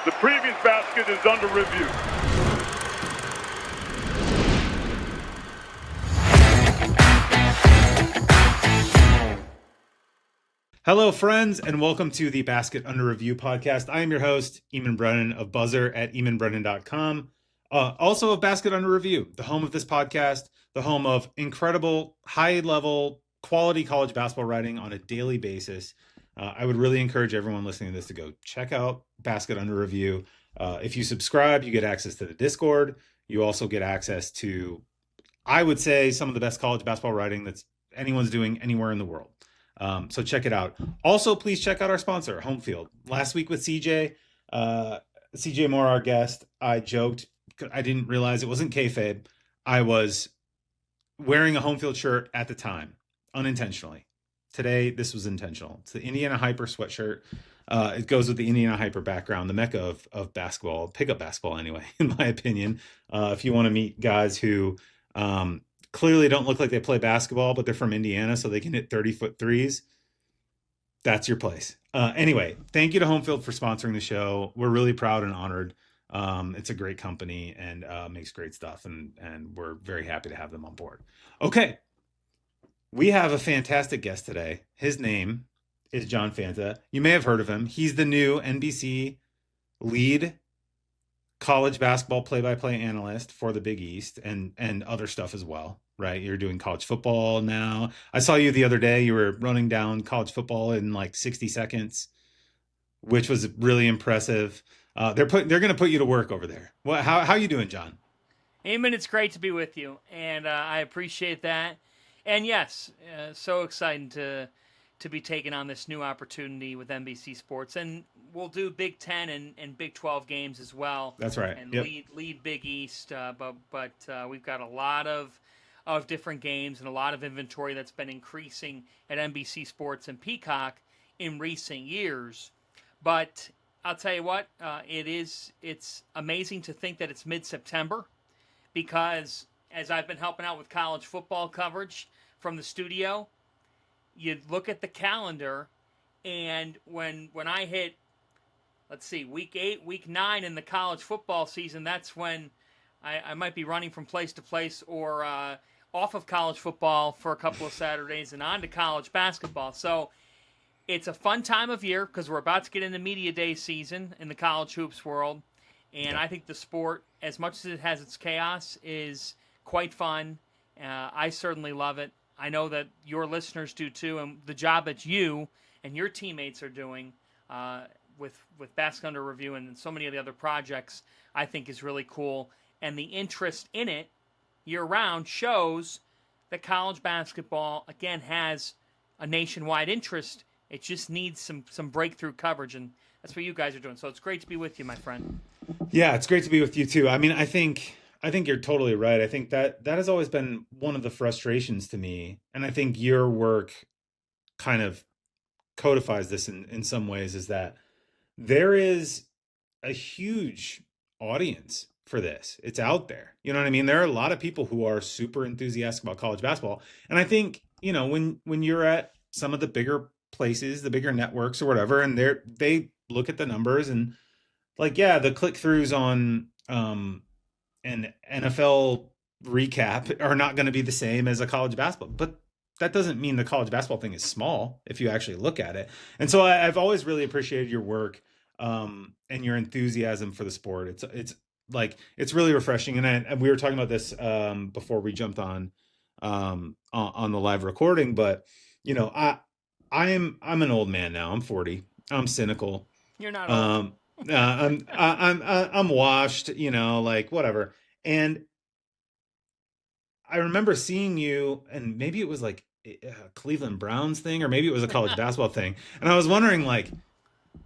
The previous basket is under review. Hello, friends, and welcome to the Basket Under Review podcast. I am your host, Eamonn Brennan of Buzzer at EamonnBrennan.com. Also of Basket Under Review, the home of this podcast, the home of incredible, high-level, quality college basketball writing on a daily basis. I would really encourage everyone listening to this to go check out Basket Under Review. If you subscribe, you get access to the Discord. You also get access to, I would say, some of the best college basketball writing that's anyone's doing anywhere in the world. So check it out. Also, please check out our sponsor, Homefield. Last week with CJ Moore, our guest, I joked. I didn't realize it wasn't kayfabe. I was wearing a Homefield shirt at the time, unintentionally. Today, this was intentional. It's the Indiana Hyper sweatshirt. It goes with the Indiana Hyper background, the mecca of basketball, pickup basketball anyway, in my opinion. If you want to meet guys who clearly don't look like they play basketball, but they're from Indiana, so they can hit 30-foot threes, that's your place. Anyway, thank you to Homefield for sponsoring the show. We're really proud and honored. It's a great company and makes great stuff, and we're very happy to have them on board. Okay, we have a fantastic guest today. His name is John Fanta. You may have heard of him. He's the new NBC lead college basketball play-by-play analyst for the Big East and other stuff as well, right? You're doing college football now. I saw you the other day. You were running down college football in like 60 seconds, which was really impressive. They're going to put you to work over there. How you doing, John? Eamonn, it's great to be with you, and I appreciate that. And yes, so exciting to be taking on this new opportunity with NBC Sports, and we'll do Big Ten and Big 12 games as well. That's right. And lead Big East, but we've got a lot of different games and a lot of inventory that's been increasing at NBC Sports and Peacock in recent years. But I'll tell you what, it's amazing to think that it's mid-September, because as I've been helping out with college football coverage from the studio, you look at the calendar, and when I hit, let's see, week 8, week 9 in the college football season, that's when I might be running from place to place or off of college football for a couple of Saturdays and on to college basketball. So it's a fun time of year because we're about to get into media day season in the college hoops world. And I think the sport, as much as it has its chaos, is quite fun. I certainly love it. I know that your listeners do too, and the job that you and your teammates are doing with Basket Under Review and so many of the other projects, I think is really cool. And the interest in it year-round shows that college basketball, again, has a nationwide interest. It just needs some breakthrough coverage, and that's what you guys are doing. So it's great to be with you, my friend. Yeah, it's great to be with you too. I mean, I think you're totally right. I think that has always been one of the frustrations to me. And I think your work kind of codifies this in some ways, is that there is a huge audience for this. It's out there. You know what I mean? There are a lot of people who are super enthusiastic about college basketball. And I think, when you're at some of the bigger places, the bigger networks or whatever, and they look at the numbers and like, yeah, the click-throughs on an NFL recap are not going to be the same as a college basketball, but that doesn't mean the college basketball thing is small if you actually look at it. And so I've always really appreciated your work and your enthusiasm for the sport. It's really refreshing. And we were talking about this before we jumped on the live recording, but I'm an old man now. I'm 40. I'm cynical. You're not old. I'm washed, like whatever. And I remember seeing you, and maybe it was like a Cleveland Browns thing, or maybe it was a college basketball thing. And I was wondering, like,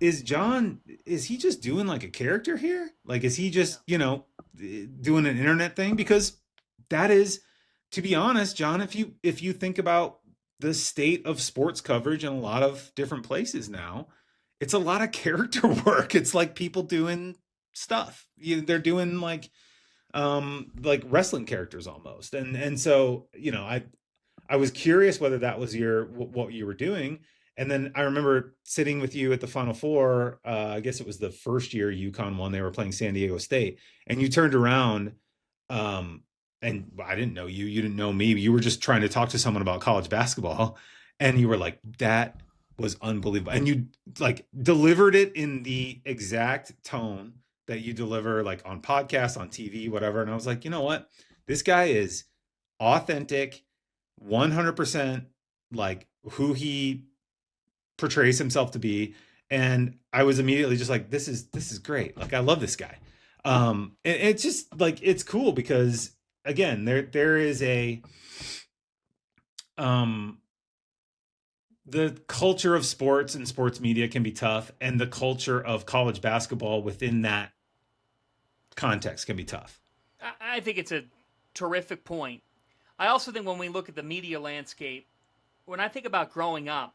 is he just doing like a character here? Like, is he just, doing an internet thing? Because that is, to be honest, John, if you think about the state of sports coverage in a lot of different places now, it's a lot of character work. It's like people doing stuff. They're doing like wrestling characters almost. And so, I was curious whether that was what you were doing. And then I remember sitting with you at the Final Four. I guess it was the first year UConn won. They were playing San Diego State, and you turned around, and I didn't know you. You didn't know me. You were just trying to talk to someone about college basketball, and you were like, "That was unbelievable," and you like delivered it in the exact tone that you deliver like on podcasts, on TV, whatever. And I was like, you know what? This guy is authentic, 100% like who he portrays himself to be. And I was immediately just like, this is great. Like, I love this guy. And it's just like, it's cool because again, there is the culture of sports and sports media can be tough, and the culture of college basketball within that context can be tough. I think it's a terrific point. I also think when we look at the media landscape, when I think about growing up,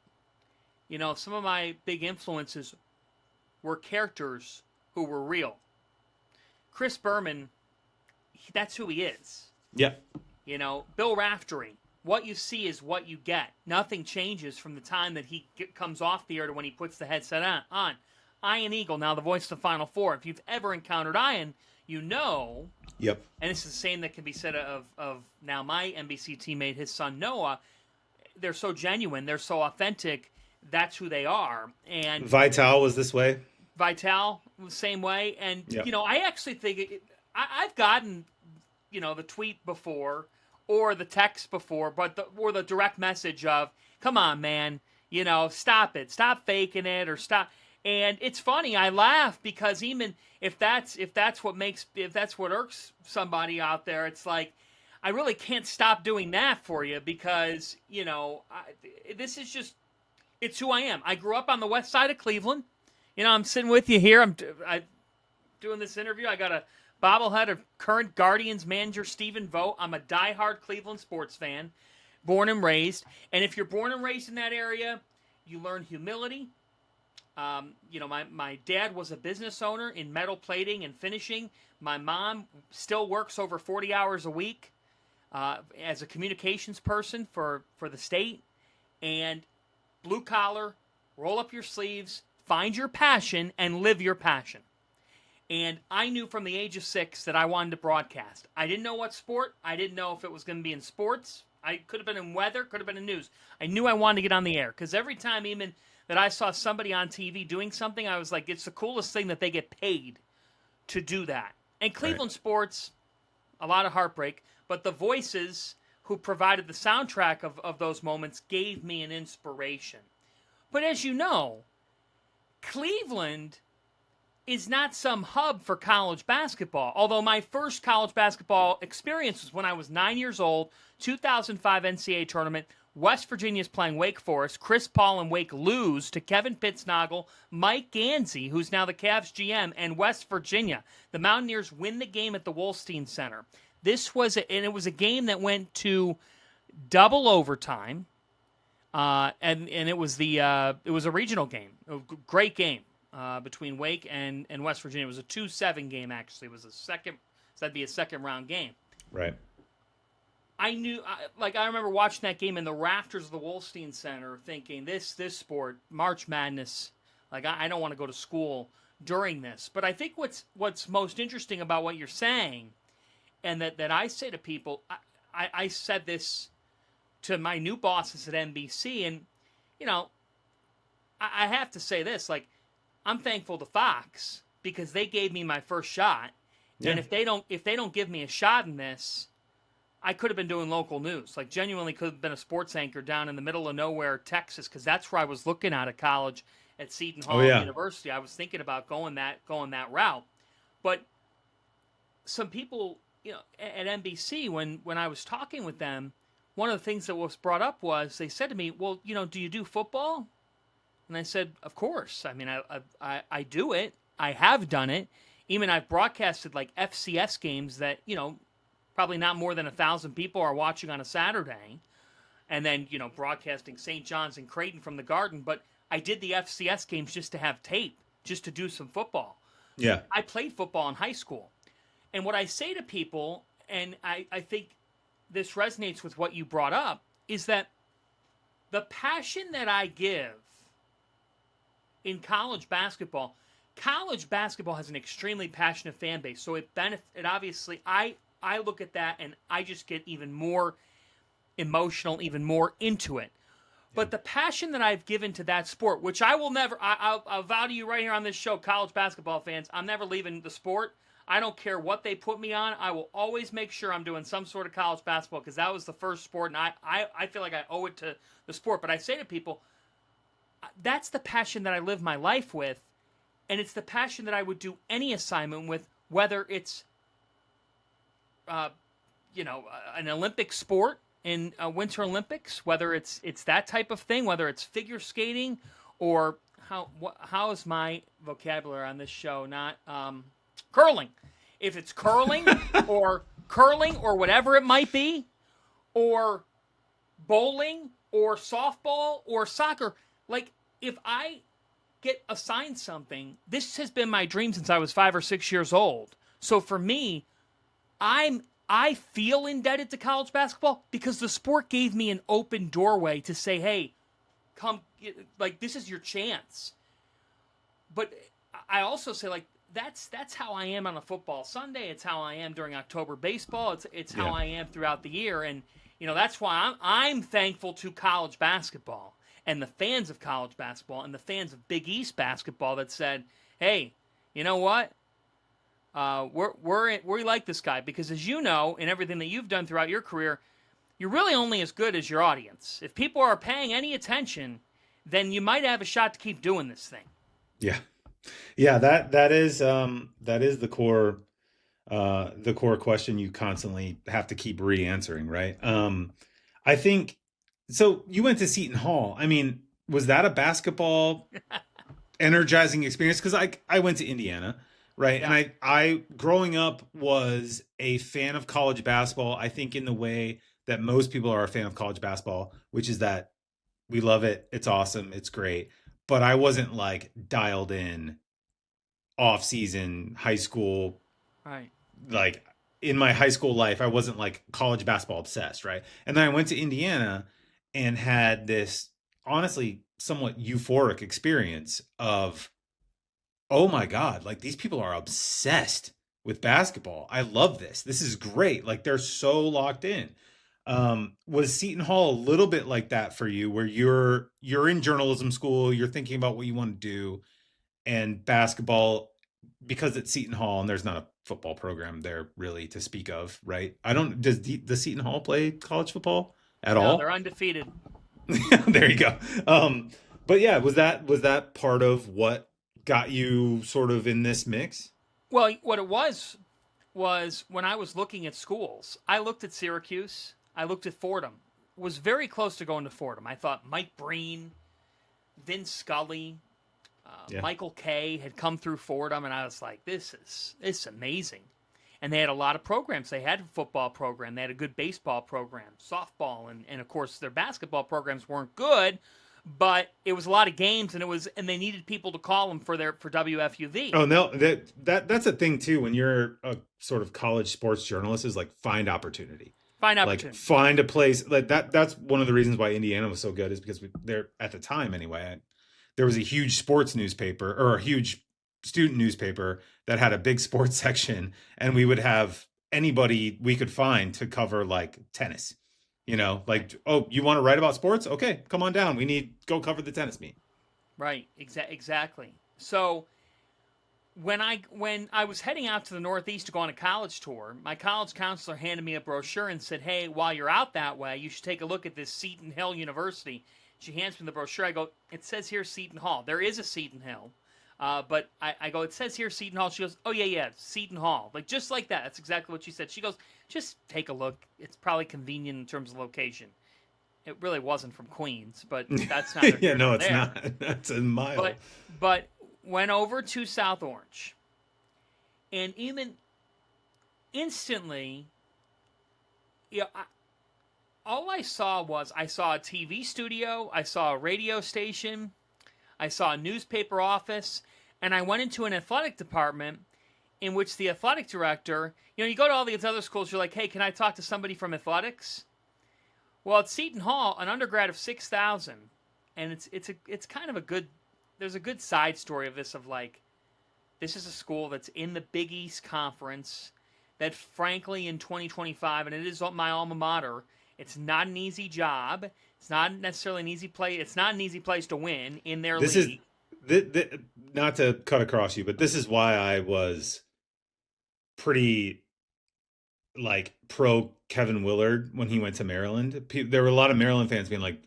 some of my big influences were characters who were real. Chris Berman, that's who he is. Yep. Bill Raftery, what you see is what you get. Nothing changes from the time that he comes off the air to when he puts the headset on. Ian Eagle, now the voice of the Final Four. If you've ever encountered Ian, Yep. And it's the same that can be said of now my NBC teammate, his son Noah. They're so genuine. They're so authentic. That's who they are. And Vital was this way. Vital was the same way. And, yep. I actually think I've gotten, the tweet before or the text before, or the direct message of, come on, man, stop it. Stop faking it or stop. And it's funny. I laugh because Eamonn, if that's what irks somebody out there, it's like, I really can't stop doing that for you because, this is just, it's who I am. I grew up on the west side of Cleveland. I'm sitting with you here. I'm doing this interview. I got a bobblehead of current Guardians manager Stephen Vogt. I'm a diehard Cleveland sports fan, born and raised. And if you're born and raised in that area, you learn humility. My dad was a business owner in metal plating and finishing. My mom still works over 40 hours a week as a communications person for the state. And blue collar, roll up your sleeves, find your passion, and live your passion. And I knew from the age of 6 that I wanted to broadcast. I didn't know what sport. I didn't know if it was going to be in sports. I could have been in weather, could have been in news. I knew I wanted to get on the air because every time, even that I saw somebody on TV doing something, I was like, it's the coolest thing that they get paid to do that. And Cleveland sports, a lot of heartbreak, but the voices who provided the soundtrack of those moments gave me an inspiration. But as you know, Cleveland is not some hub for college basketball. Although my first college basketball experience was when I was 9 years old, 2005 NCAA tournament. West Virginia's playing Wake Forest. Chris Paul and Wake lose to Kevin Pittsnagel, Mike Gansey, who's now the Cavs GM, and West Virginia. The Mountaineers win the game at the Wolstein Center. It was a game that went to double overtime, and it was a regional game, a great game between Wake and West Virginia. It was a 2-7 game actually. It was so that'd be a second round game. Right. I remember watching that game in the rafters of the Wolstein Center thinking, this sport, March Madness, I don't want to go to school during this. But I think what's most interesting about what you're saying, and that I say to people, I said this to my new bosses at NBC, and, I have to say this, I'm thankful to Fox because they gave me my first shot. Yeah. And if they don't give me a shot in this, I could have been doing local news. Genuinely could have been a sports anchor down in the middle of nowhere, Texas, because that's where I was looking at college at Seton Hall University. I was thinking about going that route. But some people, at NBC, when I was talking with them, one of the things that was brought up was they said to me, well, do you do football? And I said, of course. I mean, I do it. I have done it. Even I've broadcasted FCS games that, probably not more than 1,000 people are watching on a Saturday, and then, broadcasting St. John's and Creighton from the Garden. But I did the FCS games just to have tape, just to do some football. Yeah. I played football in high school. And what I say to people, and I think this resonates with what you brought up, is that the passion that I give in college basketball has an extremely passionate fan base. So it obviously, I look at that and I just get even more emotional, even more into it. But the passion that I've given to that sport, which I will never, I'll vow to you right here on this show, college basketball fans, I'm never leaving the sport. I don't care what they put me on. I will always make sure I'm doing some sort of college basketball because that was the first sport, and I feel like I owe it to the sport. But I say to people, that's the passion that I live my life with, and it's the passion that I would do any assignment with, whether it's, an Olympic sport, in Winter Olympics, whether it's that type of thing, whether it's figure skating, or how is my vocabulary on this show not curling? If it's curling or whatever it might be, or bowling or softball or soccer, like if I get assigned something, this has been my dream since I was 5 or 6 years old. So for me, I feel indebted to college basketball because the sport gave me an open doorway to say, hey, come, like, this is your chance. But I also say, like, that's how I am on a football Sunday. It's how I am during October baseball. It's how I am throughout the year. And, that's why I'm thankful to college basketball and the fans of college basketball and the fans of Big East basketball that said, hey, you know what? We like this guy because, as you know, in everything that you've done throughout your career, you're really only as good as your audience. If people are paying any attention, then you might have a shot to keep doing this thing. Yeah. That is the core question you constantly have to keep re-answering, right? I think so. You went to Seton Hall. I mean, was that a basketball energizing experience? Because I went to Indiana. Right. Yeah. And I growing up was a fan of college basketball, I think in the way that most people are a fan of college basketball, which is that we love it. It's awesome. It's great. But I wasn't like dialed in off season high school. Right. Like in my high school life, I wasn't like college basketball obsessed. Right. And then I went to Indiana and had this honestly somewhat euphoric experience of, oh my God, like these people are obsessed with basketball. I love this. This is great. Like they're so locked in. Was Seton Hall a little bit like that for you where you're in journalism school, you're thinking about what you want to do, and basketball, because it's Seton Hall and there's not a football program there really to speak of, right? Does the Seton Hall play college football at all? No, they're undefeated. There you go. But yeah, was that part of what got you sort of in this mix? Well, what it was when I was looking at schools, I looked at Syracuse, I looked at Fordham, was very close to going to Fordham. I thought Mike Breen, Vin Scully, Michael Kay had come through Fordham, and I was like, this is amazing. And they had a lot of programs. They had a football program, they had a good baseball program, softball, and of course their basketball programs weren't good, but it was a lot of games, and they needed people to call them for WFUV. Oh no, that's a thing too. When you're a sort of college sports journalist, is like find opportunity. Like find a place like that. That's one of the reasons why Indiana was so good, is because there at the time anyway, there was a huge sports newspaper or a huge student newspaper that had a big sports section, and we would have anybody we could find to cover like tennis. Like, oh, you want to write about sports? Okay, come on down. Go cover the tennis meet. Right, exactly. So when I was heading out to the Northeast to go on a college tour, my college counselor handed me a brochure and said, hey, while you're out that way, you should take a look at this Seton Hill University. She hands me the brochure. I go, it says here Seton Hall. There is a Seton Hill. But I go, it says here Seton Hall. She goes, oh, yeah, Seton Hall. Like, just like that. That's exactly what she said. She goes, just take a look. It's probably convenient in terms of location. It really wasn't from Queens, but that's not. Yeah, no, it's not. That's a mile. But went over to South Orange. And even instantly, all I saw was a TV studio, I saw a radio station, I saw a newspaper office, and I went into an athletic department in which the athletic director, you go to all these other schools, you're like, hey, can I talk to somebody from athletics? Well, at Seton Hall, an undergrad of 6,000, and it's kind of a good there's a good side story of this, of like, this is a school that's in the Big East Conference that, frankly, in 2025, and it is my alma mater, it's not an easy job. It's not necessarily an easy play. It's not an easy place to win in their league. Not to cut across you, but this is why I was pretty like pro Kevin Willard when he went to Maryland. There were a lot of Maryland fans being like,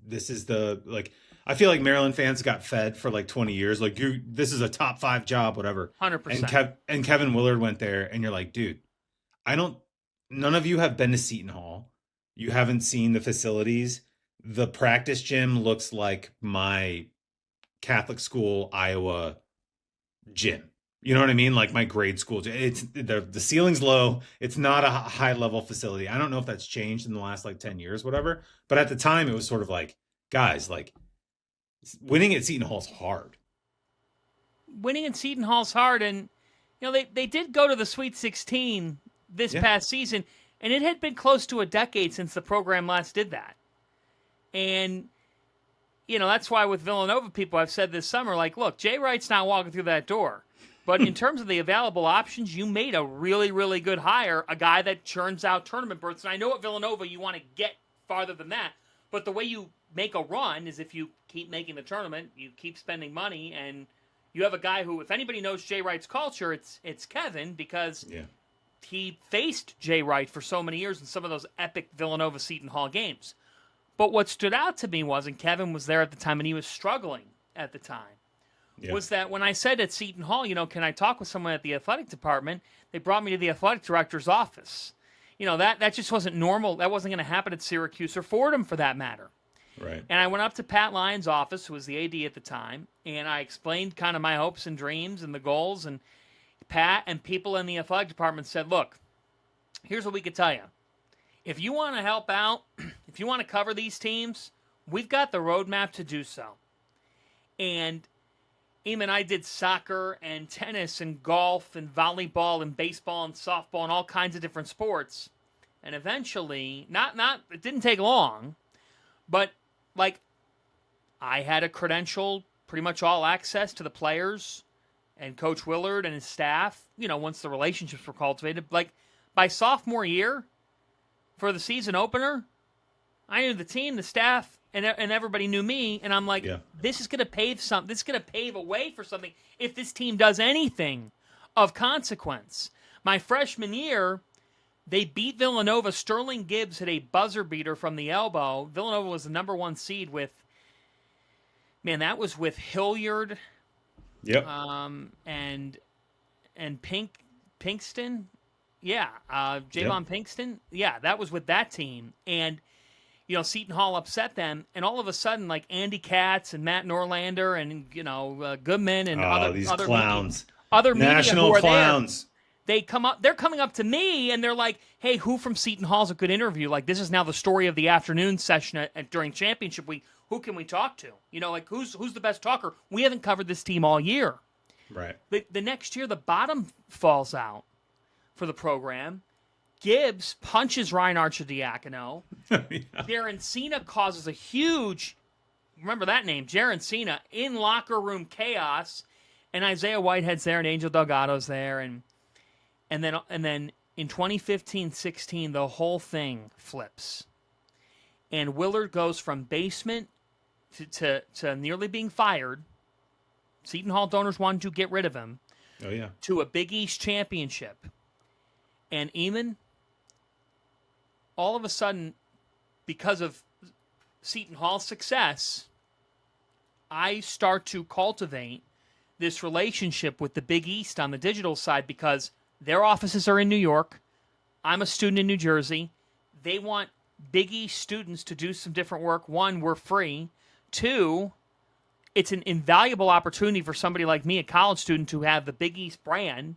this is the, like, I feel like Maryland fans got fed for like 20 years. Like, this is a top 5 job, whatever. 100%. And Kevin Willard went there, and you're like, dude, none of you have been to Seton Hall. You haven't seen the facilities. The practice gym looks like my Catholic school Iowa gym. You know what I mean? Like my grade school. It's the ceiling's low. It's not a high level facility. I don't know if that's changed in the last like 10 years, whatever. But at the time, it was sort of like, guys, like, winning at Seton Hall's hard. Winning at Seton Hall's hard, and they did go to the Sweet 16 this past season, and it had been close to a decade since the program last did that. And that's why with Villanova people, I've said this summer, like, look, Jay Wright's not walking through that door. But in terms of the available options, you made a really, really good hire, a guy that churns out tournament berths. And I know at Villanova you want to get farther than that, but the way you make a run is if you keep making the tournament, you keep spending money, and you have a guy who, if anybody knows Jay Wright's culture, it's Kevin, because he faced Jay Wright for so many years in some of those epic Villanova Seton Hall games. But what stood out to me was, and Kevin was there at the time, and he was struggling at the time, was that when I said at Seton Hall, can I talk with someone at the athletic department, they brought me to the athletic director's office. That just wasn't normal. That wasn't going to happen at Syracuse or Fordham, for that matter. Right. And I went up to Pat Lyons' office, who was the AD at the time, and I explained kind of my hopes and dreams and the goals, and Pat and people in the athletic department said, look, here's what we could tell you. If you want to help out, if you want to cover these teams, we've got the roadmap to do so. And Eamonn, I did soccer and tennis and golf and volleyball and baseball and softball and all kinds of different sports. And eventually, it didn't take long, but like, I had a credential, pretty much all access to the players and Coach Willard and his staff, once the relationships were cultivated. Like, by sophomore year, for the season opener, I knew the team, the staff, and everybody knew me, and I'm like, this is going to pave something. This is going to pave a way for something if this team does anything of consequence. My freshman year, they beat Villanova. Sterling Gibbs hit a buzzer beater from the elbow. Villanova was the number 1 seed with, that was with Hilliard. Yep. And Pinkston. Yeah. Javon Pinkston. Yeah, that was with that team. And Seton Hall upset them, and all of a sudden, like Andy Katz and Matt Norlander and Goodman and other clowns, other national media who are clowns, they come up. They're coming up to me, and they're like, "Hey, who from Seton Hall's a good interview? Like, this is now the story of the afternoon session during championship week. Who can we talk to? Like who's the best talker? We haven't covered this team all year. Right. The next year, the bottom falls out for the program. Gibbs punches Ryan Arcidiacono. Jaron Cena causes a huge, remember that name, Jaron Cena, in locker room chaos, and Isaiah Whitehead's there and Angel Delgado's there, and then in 2015-16 the whole thing flips, and Willard goes from basement to nearly being fired. Seton Hall donors wanted to get rid of him. Oh yeah. To a Big East championship, and Eamonn, all of a sudden, because of Seton Hall's success, I start to cultivate this relationship with the Big East on the digital side, because their offices are in New York. I'm a student in New Jersey. They want Big East students to do some different work. 1, we're free. 2, it's an invaluable opportunity for somebody like me, a college student, to have the Big East brand,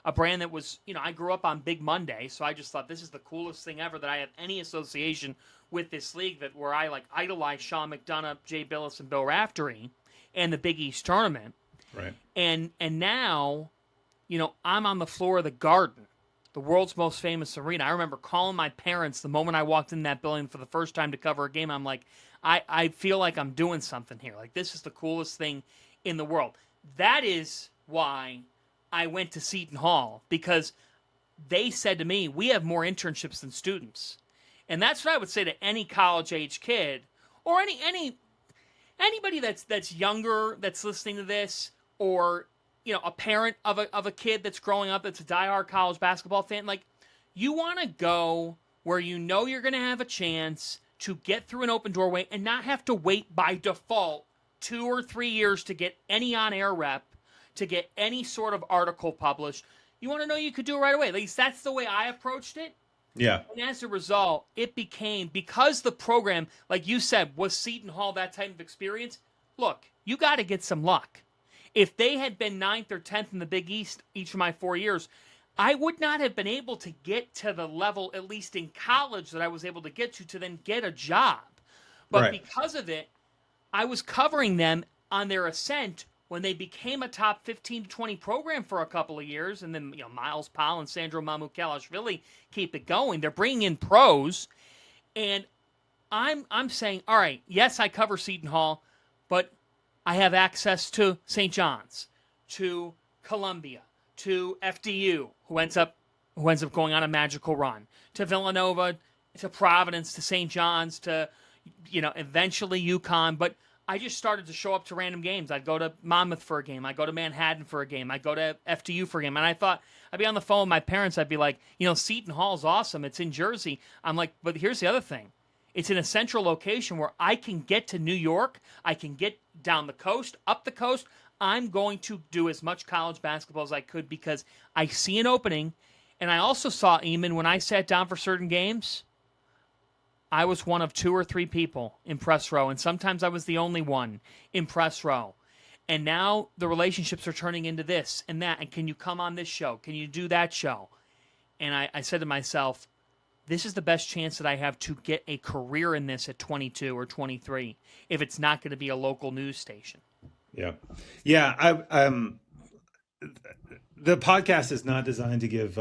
a brand that was, I grew up on Big Monday, so I just thought this is the coolest thing ever, that I have any association with this league, where I like idolize Sean McDonough, Jay Billis, and Bill Raftery, and the Big East tournament. Right. And now, I'm on the floor of the Garden, the world's most famous arena. I remember calling my parents the moment I walked in that building for the first time to cover a game. I'm like, I feel like I'm doing something here. Like, this is the coolest thing in the world. That is why I went to Seton Hall, because they said to me, we have more internships than students. And that's what I would say to any college age kid, or anybody that's younger that's listening to this, or a parent of a kid that's growing up that's a diehard college basketball fan. Like, you want to go where you know you're going to have a chance to get through an open doorway and not have to wait by default 2 or 3 years to get any on-air rep, to get any sort of article published. You want to know you could do it right away. At least that's the way I approached it. Yeah. And as a result, it became, because the program, like you said, was Seton Hall that type of experience. Look, you got to get some luck. If they had been 9th or 10th in the Big East each of my 4 years, I would not have been able to get to the level, at least in college, that I was able to get to then get a job. But Right. because of it, I was covering them on their ascent when they became a top 15 to 20 program for a couple of years, and then Miles Powell and Sandro Mamukelashvili keep it going. They're bringing in pros, and I'm saying, all right, yes, I cover Seton Hall, but I have access to St. John's, to Columbia, to FDU, who ends up going on a magical run, to Villanova, to Providence, to St. John's, to eventually UConn. But I just started to show up to random games. I'd go to Monmouth for a game. I'd go to Manhattan for a game. I'd go to FDU for a game. And I thought, I'd be on the phone with my parents. I'd be like, Seton Hall's awesome. It's in Jersey. I'm like, but here's the other thing. It's in a central location where I can get to New York. I can get down the coast, up the coast. I'm going to do as much college basketball as I could because I see an opening. And I also saw, Eamonn, when I sat down for certain games, I was one of 2 or 3 people in press row, and sometimes I was the only one in press row. And now the relationships are turning into this and that. And can you come on this show? Can you do that show? And I said to myself, this is the best chance that I have to get a career in this at 22 or 23, if it's not going to be a local news station. Yeah. Yeah. The podcast is not designed to give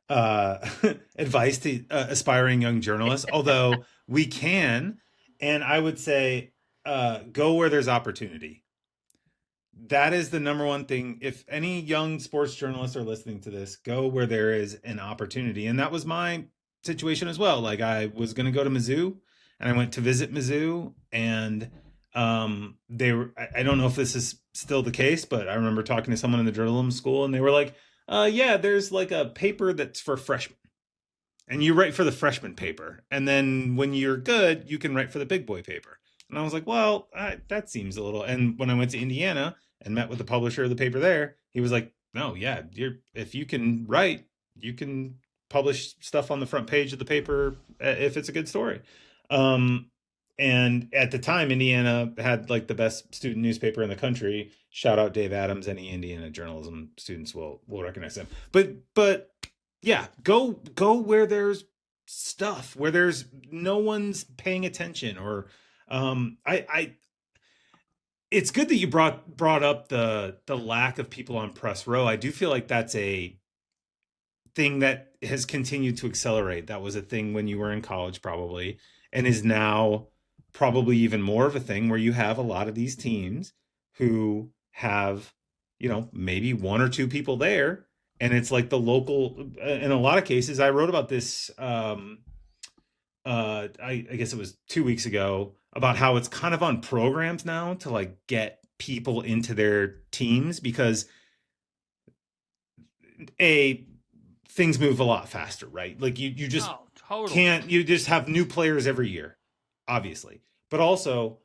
advice to aspiring young journalists, although we can. And I would say, go where there's opportunity. That is the number one thing. If any young sports journalists are listening to this, go where there is an opportunity. And that was my situation as well. Like, I was going to go to Mizzou, and I went to visit Mizzou, and they were, I don't know if this is still the case, but I remember talking to someone in the journalism school, and they were like, yeah, there's like a paper that's for freshmen, and you write for the freshman paper. And then when you're good, you can write for the big boy paper. And I was like, well, that seems a little. And when I went to Indiana and met with the publisher of the paper there, he was like, no, yeah, if you can write, you can publish stuff on the front page of the paper if it's a good story. And at the time, Indiana had like the best student newspaper in the country. Shout out Dave Adams. Any Indiana journalism students will recognize him. But yeah, go where there's stuff, where there's no one's paying attention, or it's good that you brought up the lack of people on press row. I do feel like that's a thing that has continued to accelerate. That was a thing when you were in college, probably, and is now probably even more of a thing, where you have a lot of these teams who have, maybe 1 or 2 people there. And it's like the local, in a lot of cases. I wrote about this, I guess it was 2 weeks ago, about how it's kind of on programs now to like get people into their teams, because things move a lot faster, right? Like you just totally. you just have new players every year, obviously. But also,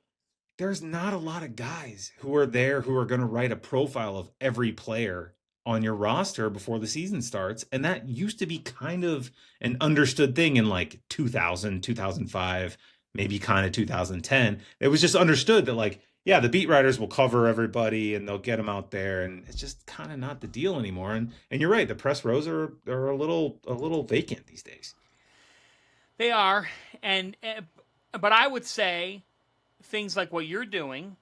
there's not a lot of guys who are there who are going to write a profile of every player on your roster before the season starts. And that used to be kind of an understood thing in like 2000, 2005, maybe kind of 2010. It was just understood that, like, yeah, the beat writers will cover everybody and they'll get them out there. And it's just kind of not the deal anymore. And you're right. The press rows are a little vacant these days. They are. But I would say things like what you're doing,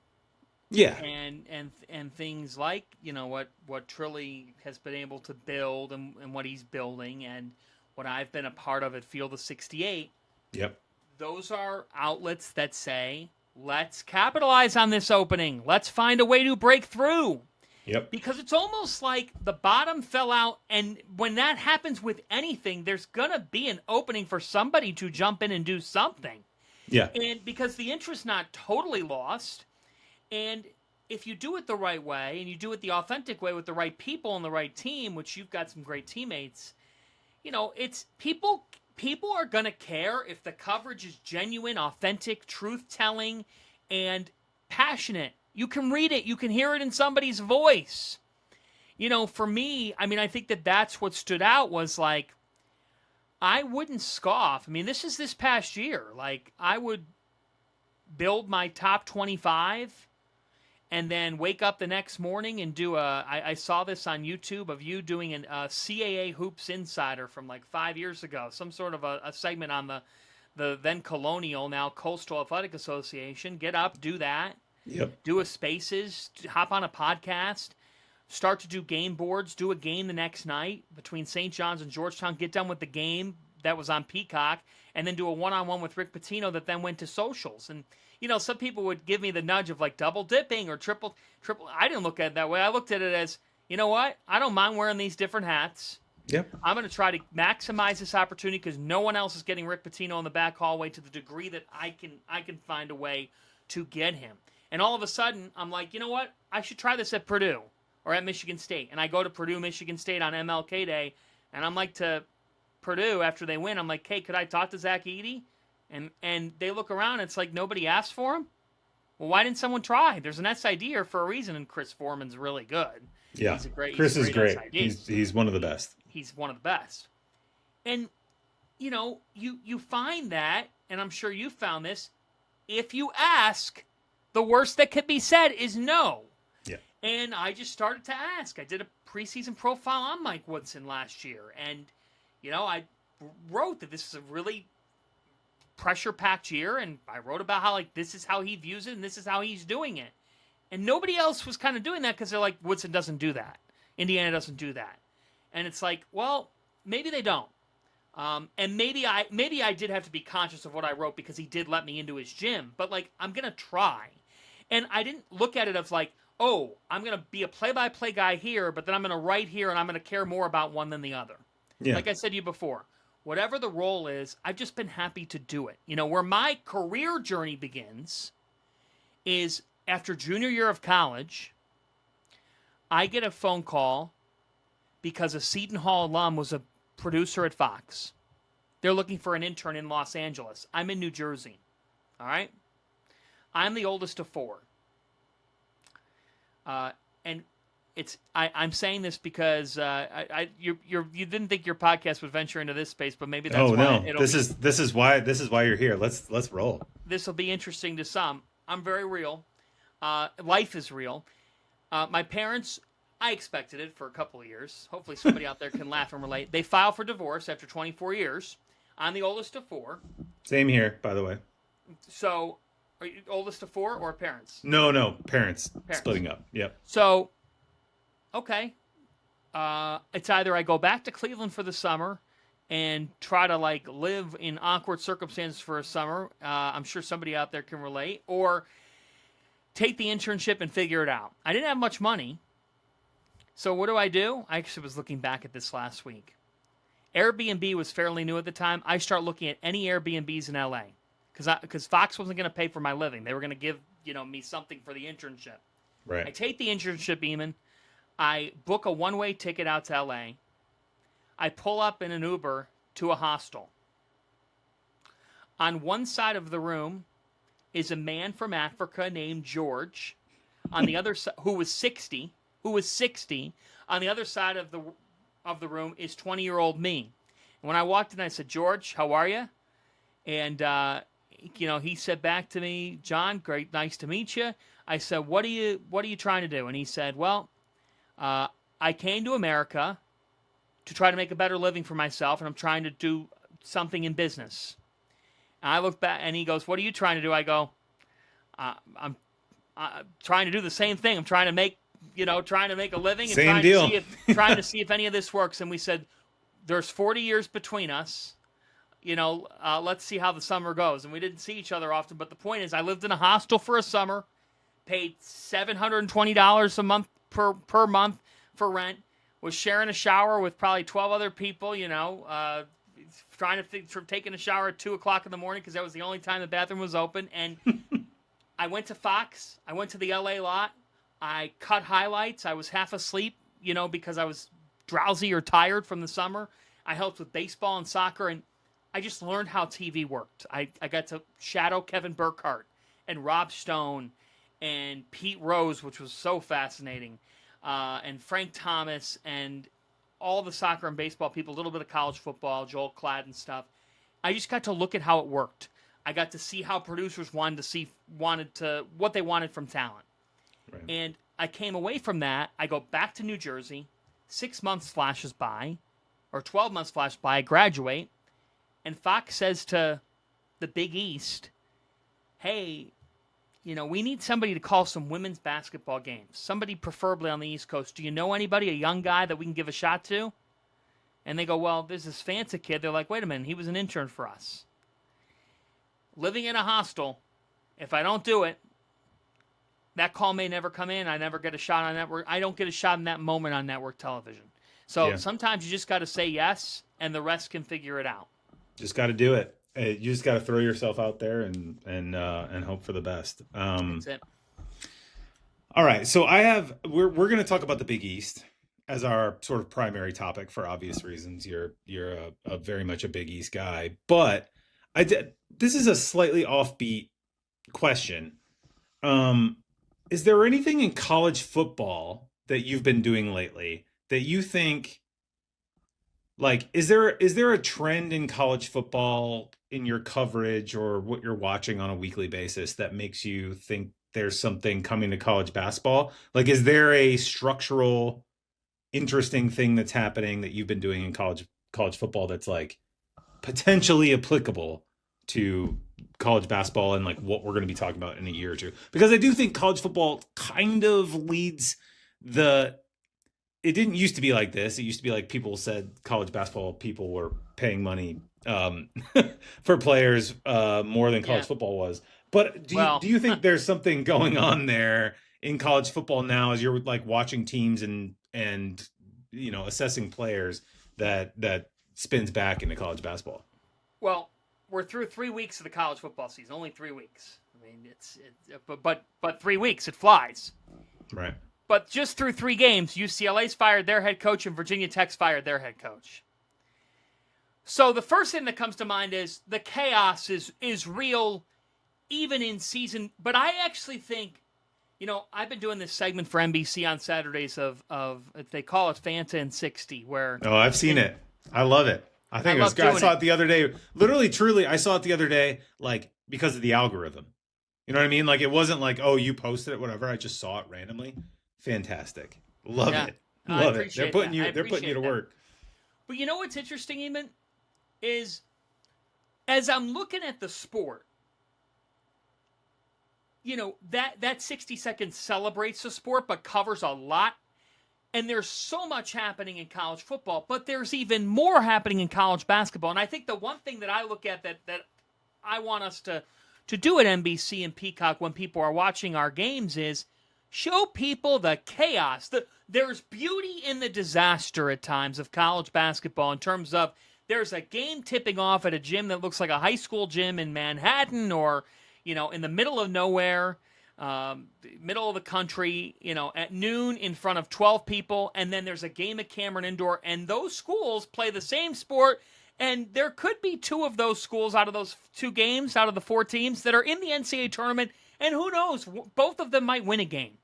yeah, and things like what Trilly has been able to build, and what he's building, and what I've been a part of at Field of 68, Yep. Those are outlets that say, let's capitalize on this opening. Let's find a way to break through. Yep. Because it's almost like the bottom fell out, and when that happens with anything, there's going to be an opening for somebody to jump in and do something. Yeah. And because the interest's not totally lost, and if you do it the right way, and you do it the authentic way with the right people and the right team, which you've got some great teammates, it's people are going to care if the coverage is genuine, authentic, truth-telling, and passionate. You can read it. You can hear it in somebody's voice. For me, I think that's what stood out was like, I wouldn't scoff. This past year. Like, I would build my top 25 and then wake up the next morning and do I saw this on YouTube of you doing a CAA Hoops Insider from like 5 years ago, some sort of a segment on the then Colonial, now Coastal Athletic Association. Get up, do that. Yep. Do a Spaces, hop on a podcast, start to do game boards, do a game the next night between St. John's and Georgetown, get done with the game that was on Peacock, and then do a one-on-one with Rick Pitino that then went to socials. And, some people would give me the nudge of like double dipping or triple. I didn't look at it that way. I looked at it as, you know what? I don't mind wearing these different hats. Yep. I'm going to try to maximize this opportunity because no one else is getting Rick Pitino in the back hallway to the degree that I can find a way to get him. And all of a sudden, I'm like, you know what? I should try this at Purdue or at Michigan State. And I go to Purdue, Michigan State on MLK Day, and I'm like to Purdue after they win. I'm like, hey, could I talk to Zach Edey? And they look around, and it's like nobody asked for him. Well, why didn't someone try? There's an SID here for a reason, and Chris Foreman's really good. Yeah, Chris is great. He's one of the best. He's one of the best. And, you find that, and I'm sure you found this, if you ask, the worst that could be said is no. Yeah. And I just started to ask. I did a preseason profile on Mike Woodson last year. And, I wrote that this is a really pressure-packed year. And I wrote about how, this is how he views it and this is how he's doing it. And nobody else was kind of doing that because they're like, Woodson doesn't do that. Indiana doesn't do that. And it's like, well, maybe they don't. And maybe I did have to be conscious of what I wrote because he did let me into his gym. But, I'm going to try. And I didn't look at it as like, oh, I'm going to be a play-by-play guy here, but then I'm going to write here and I'm going to care more about one than the other. Yeah. Like I said to you before, whatever the role is, I've just been happy to do it. Where my career journey begins is after junior year of college, I get a phone call because a Seton Hall alum was a producer at Fox. They're looking for an intern in Los Angeles. I'm in New Jersey. All right? I'm the oldest of four. And I'm saying this because you didn't think your podcast would venture into this space, but maybe that's why. No. This is why you're here. Let's roll. This will be interesting to some. I'm very real. Life is real. My parents, I expected it for a couple of years. Hopefully somebody out there can laugh and relate. They filed for divorce after 24 years. I'm the oldest of four. Same here, by the way. So, are you oldest of four or parents? No, parents. Splitting up. Yep. So, okay. It's either I go back to Cleveland for the summer and try to live in awkward circumstances for a summer. I'm sure somebody out there can relate. Or take the internship and figure it out. I didn't have much money. So what do? I actually was looking back at this last week. Airbnb was fairly new at the time. I start looking at any Airbnbs in LA because Fox wasn't going to pay for my living. They were going to give me something for the internship. Right. I take the internship, Eamonn. I book a one-way ticket out to LA. I pull up in an Uber to a hostel. On one side of the room is a man from Africa named George. On the other side, who was 60. On the other side of the room is 20-year-old me. And when I walked in, I said, "George, how are you?" And he said back to me, "John, great, nice to meet you." I said, "What are you trying to do?" And he said, "Well, I came to America to try to make a better living for myself, and I'm trying to do something in business." And I look back, and he goes, "What are you trying to do?" I go, "I'm trying to do the same thing. I'm trying to make a living and trying to see if any of this works." And we said, "There's 40 years between us. let's see how the summer goes. And we didn't see each other often. But the point is, I lived in a hostel for a summer, paid $720 a month per month for rent, was sharing a shower with probably 12 other people, trying to think from taking a shower at 2 o'clock in the morning because that was the only time the bathroom was open. And I went to Fox. I went to the LA lot. I cut highlights. I was half asleep, because I was drowsy or tired from the summer. I helped with baseball and soccer, and I just learned how TV worked. I got to shadow Kevin Burkhardt and Rob Stone and Pete Rose, which was so fascinating, and Frank Thomas and all the soccer and baseball people, a little bit of college football, Joel Klatt and stuff. I just got to look at how it worked. I got to see how producers wanted what they wanted from talent. Right. And I came away from that. I go back to New Jersey. 6 months flashes by, or 12 months flash by. I graduate, and Fox says to the Big East, hey, we need somebody to call some women's basketball games. Somebody preferably on the East Coast. Do you know anybody, a young guy that we can give a shot to? And they go, well, there's this Fanta kid. They're like, wait a minute, he was an intern for us. Living in a hostel, if I don't do it, that call may never come in. I never get a shot on network. I don't get a shot in that moment on network television. So Sometimes you just got to say yes, and the rest can figure it out. Just got to do it. You just got to throw yourself out there and hope for the best. That's it. All right, so we're going to talk about the Big East as our sort of primary topic for obvious reasons. You're a very much a Big East guy, but this is a slightly offbeat question. Is there anything in college football that you've been doing lately that you think, like, is there a trend in college football in your coverage or what you're watching on a weekly basis that makes you think there's something coming to college basketball? Like, is there a structural, interesting thing that's happening that you've been doing in college football that's like potentially applicable to college basketball and like what we're going to be talking about in a year or two? Because I do think college football kind of leads it didn't used to be like this. It used to be like people said college basketball people were paying money for players more than college football was. But do you think there's something going on there in college football now as you're like watching teams and assessing players that spins back into college basketball? Well, we're through 3 weeks of the college football season. Only 3 weeks. I mean, but 3 weeks, it flies. Right. But just through 3 games, UCLA's fired their head coach and Virginia Tech's fired their head coach. So the first thing that comes to mind is the chaos is real, even in season. But I actually think, I've been doing this segment for NBC on Saturdays of they call it Fanta and 60, where I've seen it. I love it. I think it was good. I saw it the other day. Literally, truly, I saw it the other day, like, because of the algorithm. You know what I mean? Like, it wasn't like, oh, you posted it, whatever. I just saw it randomly. Fantastic. Love it. Love it. They're putting you to work. But you know what's interesting, Eamonn, is as I'm looking at the sport, that 60 seconds celebrates the sport but covers a lot. And there's so much happening in college football, but there's even more happening in college basketball. And I think the one thing that I look at that I want us to do at NBC and Peacock when people are watching our games is show people the chaos. There's beauty in the disaster at times of college basketball in terms of there's a game tipping off at a gym that looks like a high school gym in Manhattan or, in the middle of nowhere. Middle of the country, at noon in front of 12 people, and then there's a game at Cameron Indoor, and those schools play the same sport, and there could be 2 of those schools out of those 2 games, out of the 4 teams that are in the NCAA tournament, and who knows, both of them might win a game.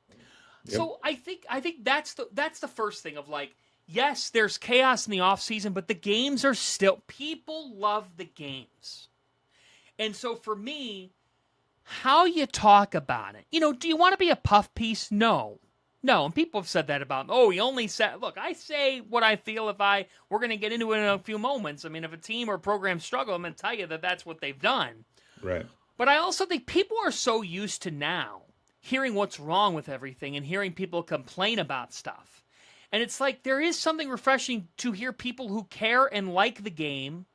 Yep. So I think that's the first thing of like, yes, there's chaos in the offseason, but the games are still, people love the games. And so for me, how you talk about it. Do you want to be a puff piece? No. And people have said that about me. He only said, look, I say what I feel we're going to get into it in a few moments. I mean, if a team or a program struggle, I'm going to tell you that that's what they've done. Right. But I also think people are so used to now hearing what's wrong with everything and hearing people complain about stuff. And it's like there is something refreshing to hear people who care and like the game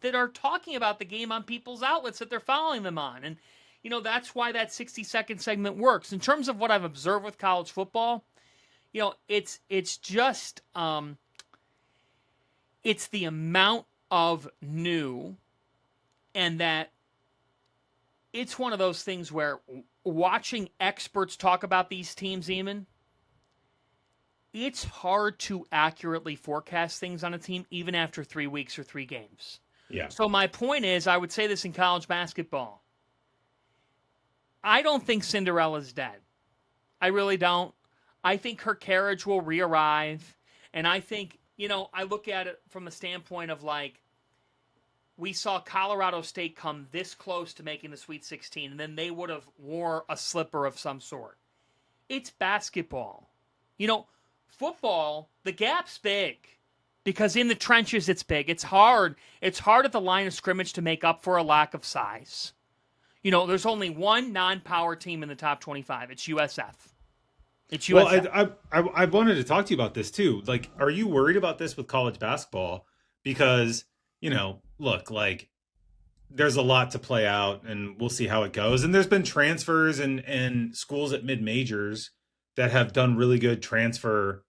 that are talking about the game on people's outlets that they're following them on. And, that's why that 60-second segment works. In terms of what I've observed with college football, it's just it's the amount of new, and that it's one of those things where watching experts talk about these teams, Eamonn, it's hard to accurately forecast things on a team even after 3 weeks or 3 games. Yeah. So my point is, I would say this in college basketball. I don't think Cinderella's dead. I really don't. I think her carriage will re-arrive. And I think, I look at it from a standpoint of like, we saw Colorado State come this close to making the Sweet 16, and then they would have wore a slipper of some sort. It's basketball. Football, the gap's big because in the trenches it's big. It's hard. It's hard at the line of scrimmage to make up for a lack of size. There's only one non-power team in the top 25. It's USF. It's USF. Well, I wanted to talk to you about this too. Like, are you worried about this with college basketball? Because, look, like, there's a lot to play out, and we'll see how it goes. And there's been transfers and schools at mid-majors that have done really good transfer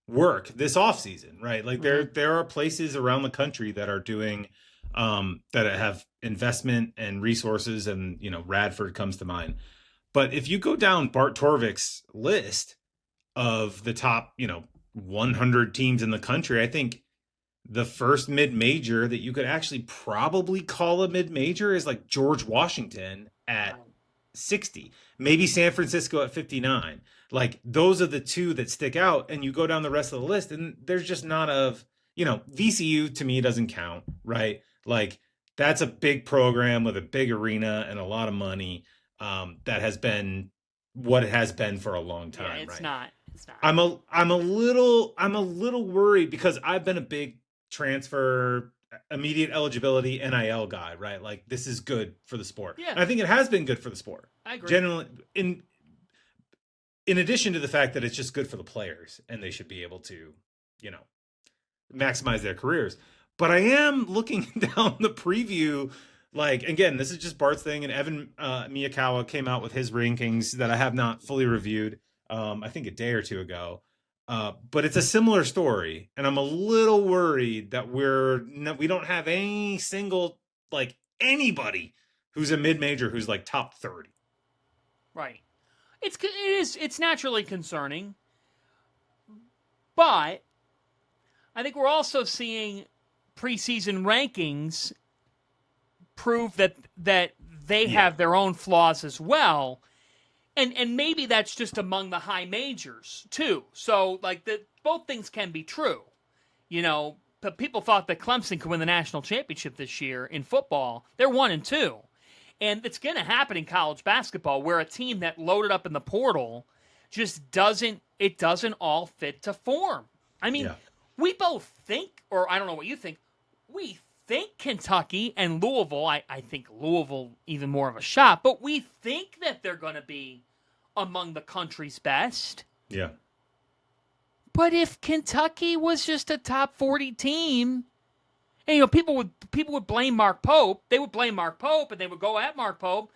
work this offseason, right? Like, there are places around the country that are doing that have investment and resources, and Radford comes to mind. But if you go down Bart Torvik's list of the top 100 teams in the country, I think the first mid-major that you could actually probably call a mid-major is like George Washington at 60, maybe San Francisco at 59. Like, those are the two that stick out, and you go down the rest of the list and there's just not VCU to me doesn't count, right? Like, that's a big program with a big arena and a lot of money that has been what it has been for a long time. Yeah, it's not. I'm a little worried because I've been a big transfer, immediate eligibility, NIL guy, right? Like, this is good for the sport. Yeah. And I think it has been good for the sport. I agree. Generally, in addition to the fact that it's just good for the players and they should be able to, maximize their careers. But I am looking down the preview. Like, again, this is just Bart's thing, and Evan Miyakawa came out with his rankings that I have not fully reviewed, I think a day or two ago. But it's a similar story, and I'm a little worried that we don't have any single, like, anybody who's a mid-major who's like top 30. Right. It's naturally concerning, but I think we're also seeing preseason rankings prove that they have their own flaws as well, and maybe that's just among the high majors too. So, like, both things can be true. But people thought that Clemson could win the national championship this year in football. They're 1-2, and it's going to happen in college basketball, where a team that loaded up in the portal just doesn't all fit to form. I mean, we both think, or I don't know what you think, we think Kentucky and Louisville, I think Louisville even more of a shot, but we think that they're going to be among the country's best. Yeah. But if Kentucky was just a top 40 team, and people would blame Mark Pope, they would blame Mark Pope, and they would go at Mark Pope,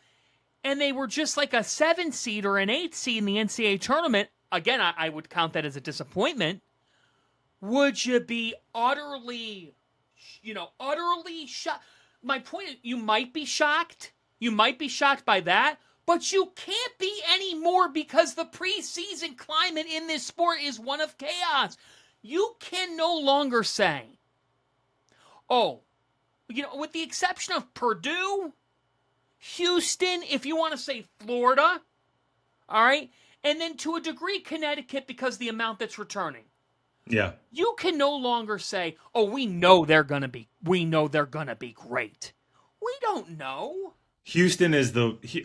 and they were just like a 7 seed or an 8 seed in the NCAA tournament, again, I would count that as a disappointment. Would you be utterly shocked? My point is, you might be shocked. You might be shocked by that, but you can't be anymore, because the preseason climate in this sport is one of chaos. You can no longer say, with the exception of Purdue, Houston, if you want to say Florida, all right, and then to a degree Connecticut, because the amount that's returning. Yeah. You can no longer say, we know they're going to be great. We don't know. Houston is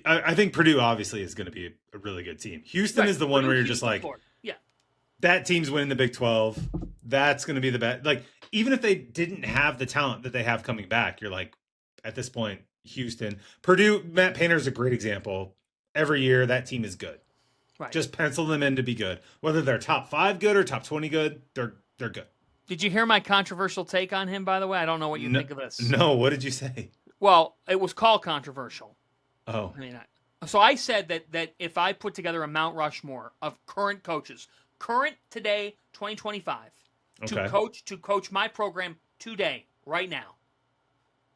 I think Purdue obviously is going to be a really good team. Houston is the one where you're just like, that team's winning the Big 12. That's going to be the best. Like, even if they didn't have the talent that they have coming back, you're like, at this point, Houston. Purdue, Matt Painter's a great example. Every year, that team is good. Right. Just pencil them in to be good. Whether they're top 5 good or top 20 good, they're good. Did you hear my controversial take on him, by the way? I don't know what you think of this. No, what did you say? Well, it was called controversial. Oh. I mean, so I said that if I put together a Mount Rushmore of current coaches, current today, 2025, to coach my program today, right now,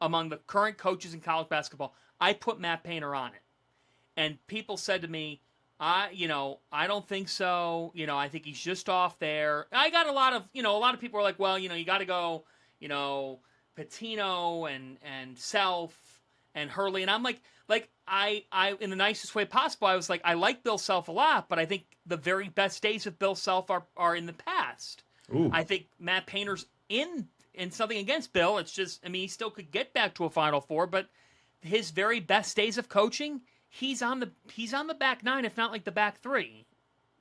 among the current coaches in college basketball, I put Matt Painter on it. And people said to me, I don't think so. I think he's just off there. I got a lot of people are like, well, you got to go, Pitino and Self and Hurley. And I'm like I in the nicest way possible, I was like, I like Bill Self a lot, but I think the very best days of Bill Self are in the past. Ooh. I think Matt Painter's in something against Bill. It's just, he still could get back to a Final Four, but his very best days of coaching, he's on the back nine, if not like the back three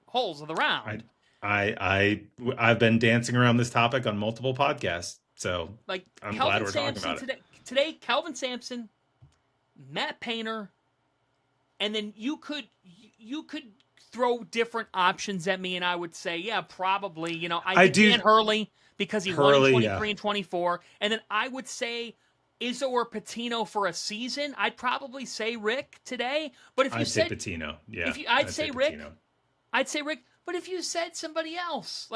holes of the round. I've been dancing around this topic on multiple podcasts, so like I'm Kelvin glad we're Sampson talking about it. Today, Kelvin Sampson, Matt Painter, and then you could throw different options at me, and I would say, yeah, probably. I think Dan Hurley, because he won in 23 and 24, and then I would say Izzo or Pitino for a season. I'd probably say Rick today, but if you said Pitino, yeah, I'd say Rick. I'd say Rick. But if you said somebody else,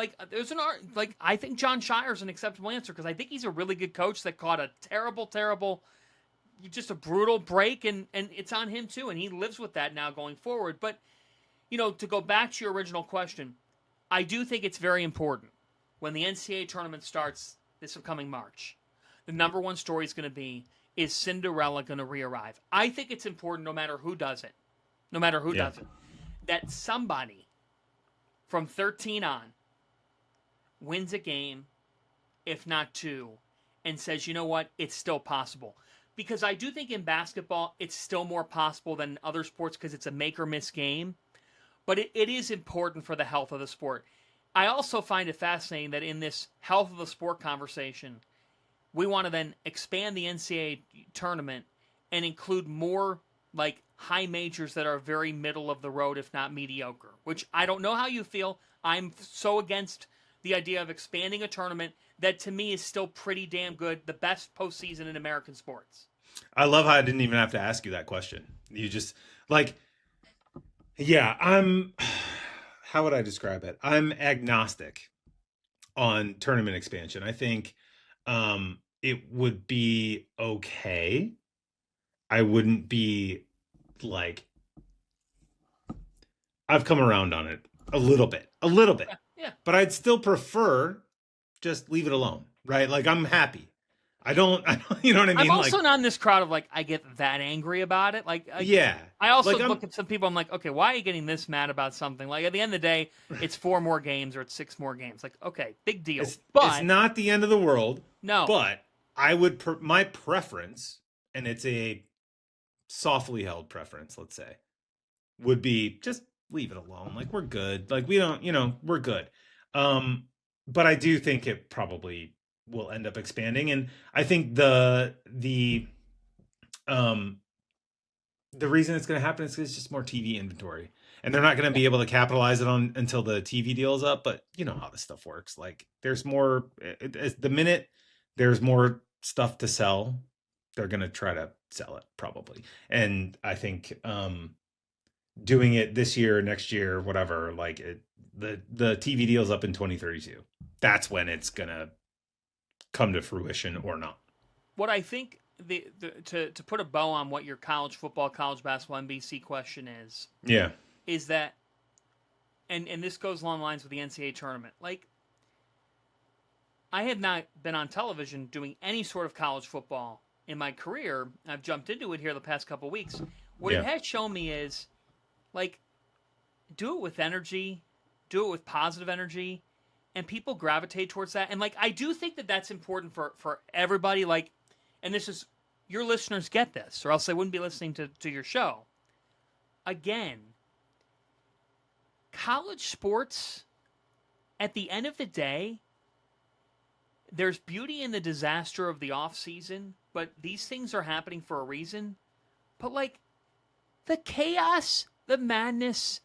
I think John Shire's an acceptable answer because I think he's a really good coach that caught a terrible, just a brutal break, and it's on him too, and he lives with that now going forward. But, to go back to your original question, I do think it's very important when the NCAA tournament starts this upcoming March. The number one story is going to be, is Cinderella going to re-arrive? I think it's important no matter who does it, that somebody from 13 on wins a game, if not two, and says, you know what, it's still possible. Because I do think in basketball, it's still more possible than other sports because it's a make or miss game. But it is important for the health of the sport. I also find it fascinating that in this health of the sport conversation, we want to then expand the NCAA tournament and include more like high majors that are very middle of the road, if not mediocre, which I don't know how you feel. I'm so against the idea of expanding a tournament that to me is still pretty damn good, the best postseason in American sports. I love how I didn't even have to ask you that question. You just how would I describe it? I'm agnostic on tournament expansion. I think it would be okay. I wouldn't be I've come around on it a little bit, Yeah. but I'd still prefer just leave it alone, right? Like I'm happy. I don't, you know what I mean? I'm also not in this crowd of I get that angry about it. Yeah. I also look at some people, I'm like, okay, why are you getting this mad about something? Like at the end of the day, it's 4 more games or it's 6 more games. Like, okay, big deal. It's not the end of the world. No. But I would, my preference, and it's a softly held preference, let's say, would be just leave it alone. Like we're good. Like we don't, we're good. But I do think it probably will end up expanding, and I think the reason it's going to happen is because it's just more TV inventory, and they're not going to be able to capitalize it on until the TV deal is up. But you know how this stuff works. Like there's more. The minute there's more stuff to sell, they're going to try to sell it probably. And I think doing it this year, next year, whatever, the TV deal's up in 2032. That's when it's going to come to fruition or not. What I think to put a bow on what your college football, college basketball, NBC question is that, and this goes along the lines with the NCAA tournament. Like, I have not been on television doing any sort of college football in my career. I've jumped into it here the past couple of weeks. What it has shown me is, do it with energy, do it with positive energy, and people gravitate towards that. And I do think that that's important for everybody. And this is, your listeners get this, or else they wouldn't be listening to your show. Again, college sports, at the end of the day, there's beauty in the disaster of the off season, but these things are happening for a reason. But the chaos, the madness,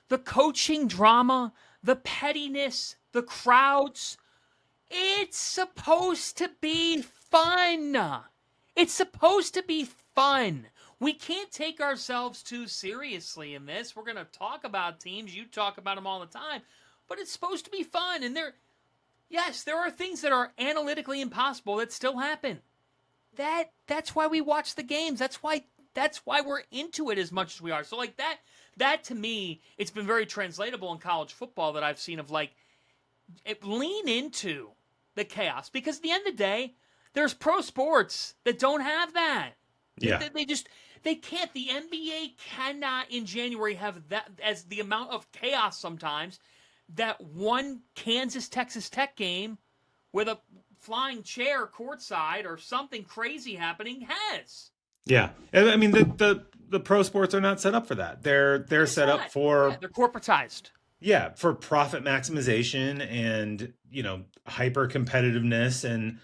the coaching drama, the pettiness, the crowds, It's supposed to be fun. It's supposed to be fun. We can't take ourselves too seriously in this. We're going to talk about teams. You talk about them all the time. But it's supposed to be fun. And there are things that are analytically impossible that still happen. That's why we watch the games. That's why we're into it as much as we are. So like that to me, it's been very translatable in college football that I've seen of like lean into the chaos, because at the end of the day, there's pro sports that don't have that. Yeah. They can't. The NBA cannot in January have that as the amount of chaos sometimes that one Kansas Texas Tech game with a flying chair courtside or something crazy happening has. Yeah. I mean, the pro sports are not set up for that. They're set up for they're corporatized. Yeah, for profit maximization and, hyper competitiveness. And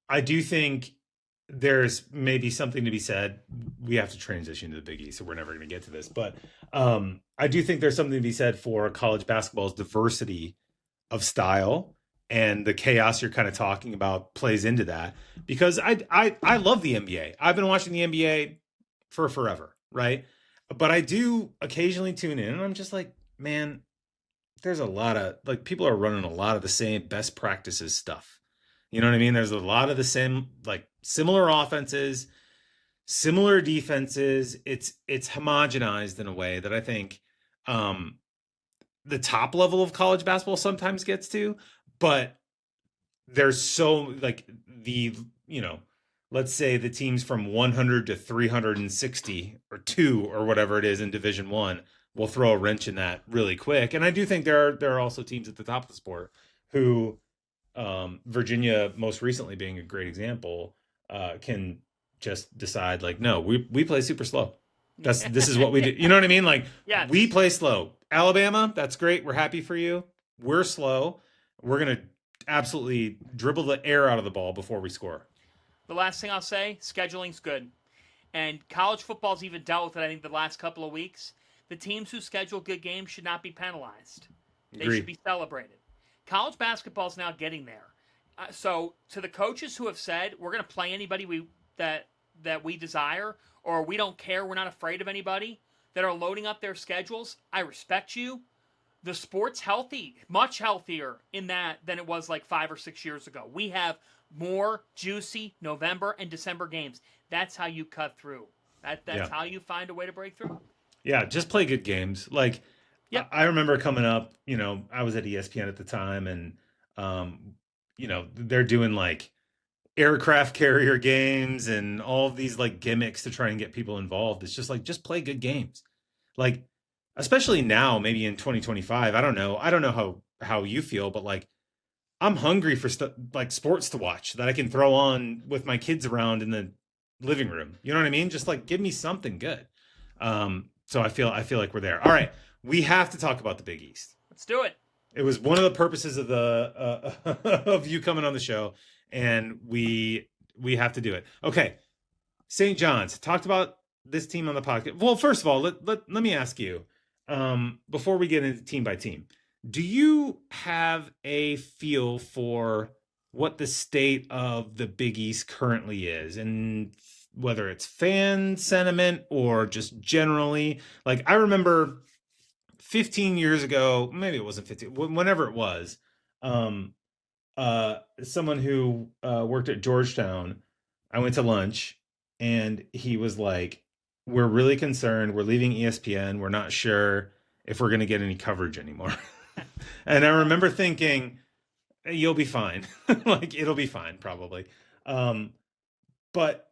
I do think there's maybe something to be said. We have to transition to the Big East, so we're never going to get to this. But I do think there's something to be said for college basketball's diversity of style, and the chaos you're kind of talking about plays into that. Because I love the NBA. I've been watching the NBA for forever, right? But I do occasionally tune in, and I'm just like, man, there's a lot of people are running a lot of the same best practices stuff. You know what I mean? There's a lot of the same, similar offenses, similar defenses. It's homogenized in a way that I think the top level of college basketball sometimes gets to, but there's so let's say the teams from 100 to 360 or 2 or whatever it is in Division 1 will throw a wrench in that really quick. And I do think there are also teams at the top of the sport who, Virginia most recently being a great example, can just decide no, we play super slow. This is what we do. You know what I mean? Yes. We play slow. Alabama, that's great. We're happy for you. We're slow. We're going to absolutely dribble the air out of the ball before we score. The last thing I'll say, scheduling's good. And college football's even dealt with it, I think, the last couple of weeks. The teams who schedule good games should not be penalized. They Agreed. should be celebrated. College basketball's now getting there. So to the coaches who have said, we're going to play anybody that we desire, or we don't care, we're not afraid of anybody, that are loading up their schedules, I respect you. The sport's healthy, much healthier in that than it was 5 or 6 years ago. We have more juicy November and December games. That's how you cut through. That's how you find a way to break through. Yeah, just play good games. Yep. I remember coming up, I was at ESPN at the time, and they're doing aircraft carrier games and all of these gimmicks to try and get people involved. It's just just play good games. Especially now, maybe in 2025, I don't know how you feel, but I'm hungry for sports to watch that I can throw on with my kids around in the living room. You know what I mean? Just give me something good. So I feel like we're there. All right, we have to talk about the Big East. Let's do it. It was one of the purposes of the of you coming on the show, and we have to do it. Okay, St. John's, talked about this team on the podcast. Well, first of all, let me ask you, before we get into team by team, do you have a feel for what the state of the Big East currently is, and whether it's fan sentiment or just generally? I remember 15 years ago, maybe it wasn't 15, whenever it was, someone who worked at Georgetown, I went to lunch, and he was like, we're really concerned. We're leaving ESPN. We're not sure if we're going to get any coverage anymore. And I remember thinking, you'll be fine. It'll be fine, probably. But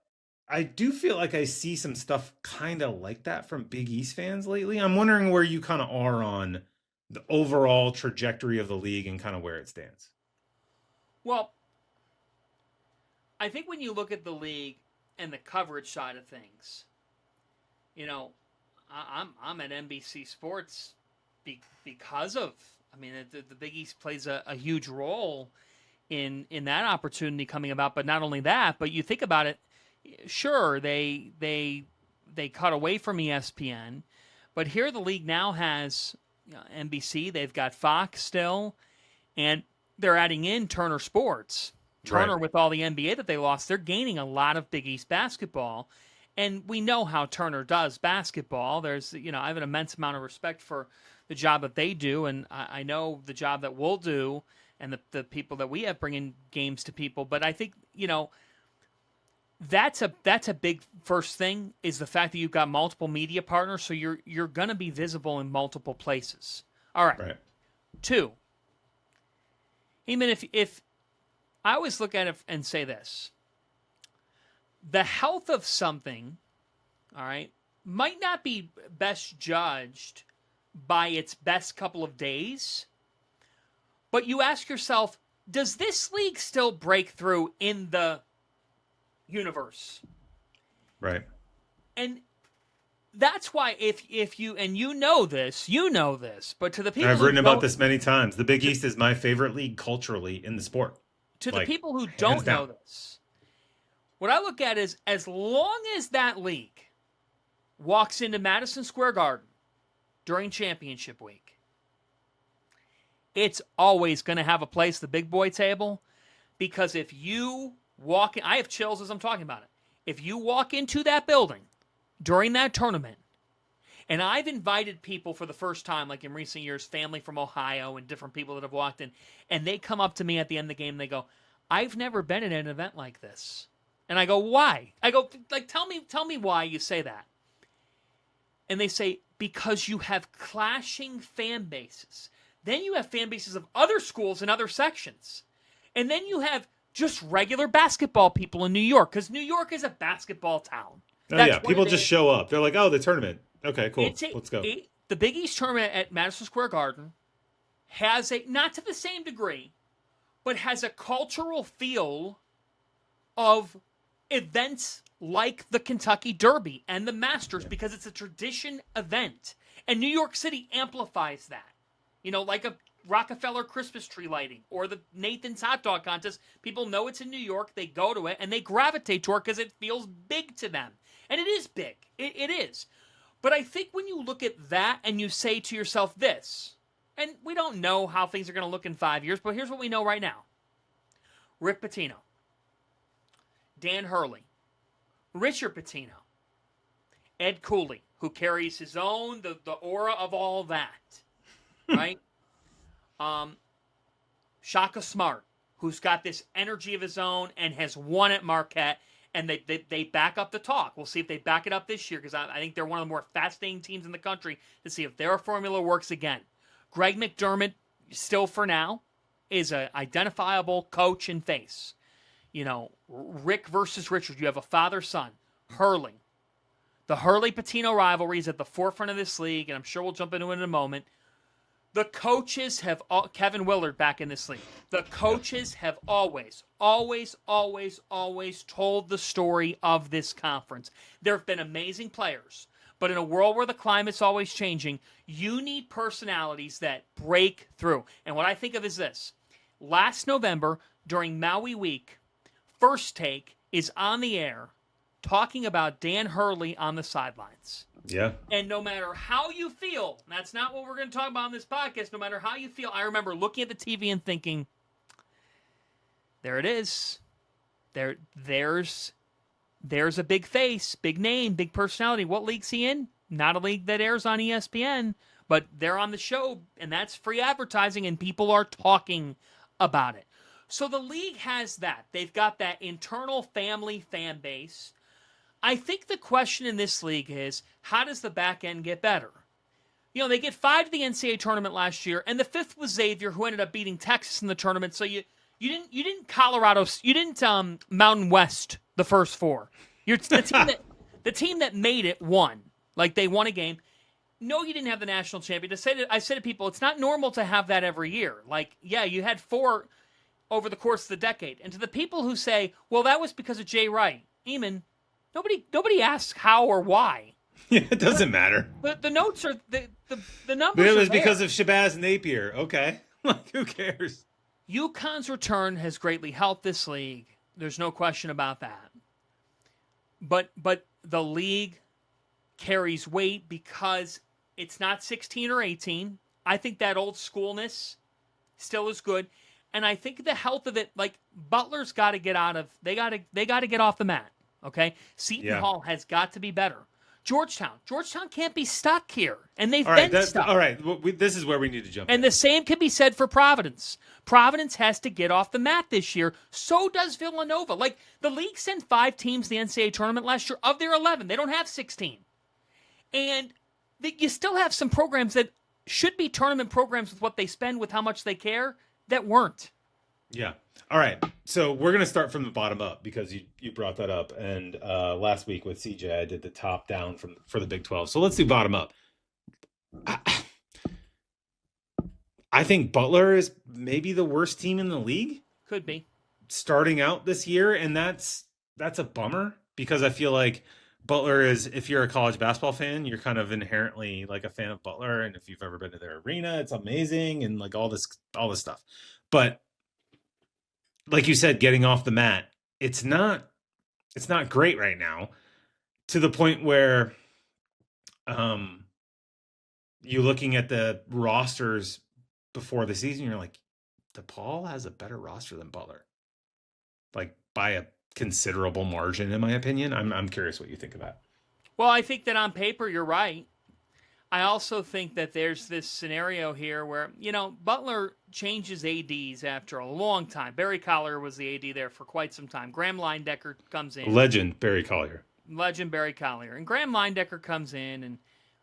I do feel like I see some stuff kind of like that from Big East fans lately. I'm wondering where you kind of are on the overall trajectory of the league and kind of where it stands. Well, I think when you look at the league and the coverage side of things, I'm at NBC Sports because of, the Big East plays a huge role in that opportunity coming about. But not only that, but you think about it, sure, they cut away from ESPN, but here the league now has NBC, they've got Fox still, and they're adding in Turner Sports. Turner, Right. with all the NBA that they lost, they're gaining a lot of Big East basketball. And we know how Turner does basketball. There's, I have an immense amount of respect for the job that they do, and I know the job that we'll do and the people that we have bringing games to people. But I think, that's a big first thing, is the fact that you've got multiple media partners, so you're going to be visible in multiple places. All right. Right. 2, even if I always look at it and say this, the health of something, all right, might not be best judged by its best couple of days, but you ask yourself, does this league still break through in the universe? Right. And that's why if you, and you know this, but to the people I've who written about don't- this many times. The Big East is my favorite league culturally in the sport. to the Like, people who hands don't know down. this, what I look at is, as long as that league walks into Madison Square Garden during championship week, it's always going to have a place at the big boy table, because if you walk in, I have chills as I'm talking about it. If you walk into that building during that tournament, and I've invited people for the first time, like in recent years, family from Ohio and different people that have walked in, and they come up to me at the end of the game and they go, I've never been at an event like this. And I go, why? I go, like, tell me why you say that. And they say, because you have clashing fan bases. Then you have fan bases of other schools and other sections. And then you have just regular basketball people in New York, because New York is a basketball town. Oh, That's yeah. what People it just is. show up. They're like, oh, the tournament. Okay, cool. It's Let's go. The Big East tournament at Madison Square Garden has not to the same degree, but has a cultural feel of events like the Kentucky Derby and the Masters, because it's a tradition event. And New York City amplifies that. Like a Rockefeller Christmas tree lighting or the Nathan's hot dog contest. People know it's in New York, they go to it, and they gravitate to it because it feels big to them. And it is big. It is. But I think when you look at that and you say to yourself this, and we don't know how things are going to look in 5 years, but here's what we know right now. Rick Pitino, Dan Hurley, Richard Pitino, Ed Cooley, who carries his own, the aura of all that, right? Shaka Smart, who's got this energy of his own and has won at Marquette, and they back up the talk. We'll see if they back it up this year, because I think they're one of the more fascinating teams in the country, to see if their formula works again. Greg McDermott, still for now, is an identifiable coach and face. Rick versus Richard. You have a father-son. Hurley. The Hurley-Pitino rivalry is at the forefront of this league, and I'm sure we'll jump into it in a moment. The coaches have, Kevin Willard back in this league, the coaches have always told the story of this conference. There have been amazing players, but in a world where the climate's always changing, you need personalities that break through. And what I think of is this. Last November, during Maui Week, First Take is on the air talking about Dan Hurley on the sidelines. Yeah. And no matter how you feel, that's not what we're going to talk about on this podcast, no matter how you feel, I remember looking at the TV and thinking, there it is. There's a big face, big name, big personality. What league's he in? Not a league that airs on ESPN, but they're on the show, and that's free advertising, and people are talking about it. So the league has that. They've got that internal family fan base. I think the question in this league is, how does the back end get better? They get 5 to the NCAA tournament last year, and the 5th was Xavier, who ended up beating Texas in the tournament. So you didn't Colorado, you didn't Mountain West the first 4. You're the team that made it won. Like, they won a game. No, you didn't have the national champion. I said to people, it's not normal to have that every year. Like, yeah, you had 4 over the course of the decade. And to the people who say, well, that was because of Jay Wright, Eamonn, nobody asks how or why. Yeah, it doesn't matter. The notes are the numbers. But it was are there. because of Shabazz Napier. Okay. Like, who cares? UConn's return has greatly helped this league. There's no question about that. But the league carries weight because it's not 16 or 18. I think that old schoolness still is good. And I think the health of it, like Butler's got to they got to get off the mat. Okay, Seton Yeah. Hall has got to be better. Georgetown can't be stuck here, and they've All right. been stuck. All right. This is where we need to jump in. And the same can be said for Providence. Providence has to get off the mat this year. So does Villanova. Like, the league sent 5 teams to the NCAA tournament last year. Of their 11, they don't have 16. And you still have some programs that should be tournament programs with what they spend, with how much they care, that weren't. Yeah. All right. So we're going to start from the bottom up because you brought that up. And last week with CJ, I did the top down for the Big 12. So let's do bottom up. I think Butler is maybe the worst team in the league. Could be. Starting out this year. And that's a bummer because I feel like Butler is, if you're a college basketball fan, you're kind of inherently like a fan of Butler. And if you've ever been to their arena, it's amazing. And like all this stuff. But like you said, getting off the mat, it's not great right now, to the point where you looking at the rosters before the season, you're like, DePaul has a better roster than Butler, like by a considerable margin, in my opinion. I'm curious what you think of that. Well, I think that on paper you're right. I also think that there's this scenario here where, Butler changes ADs after a long time. Barry Collier was the AD there for quite some time. Graham Linedecker comes in. Legend Barry Collier. And Graham Linedecker comes in, and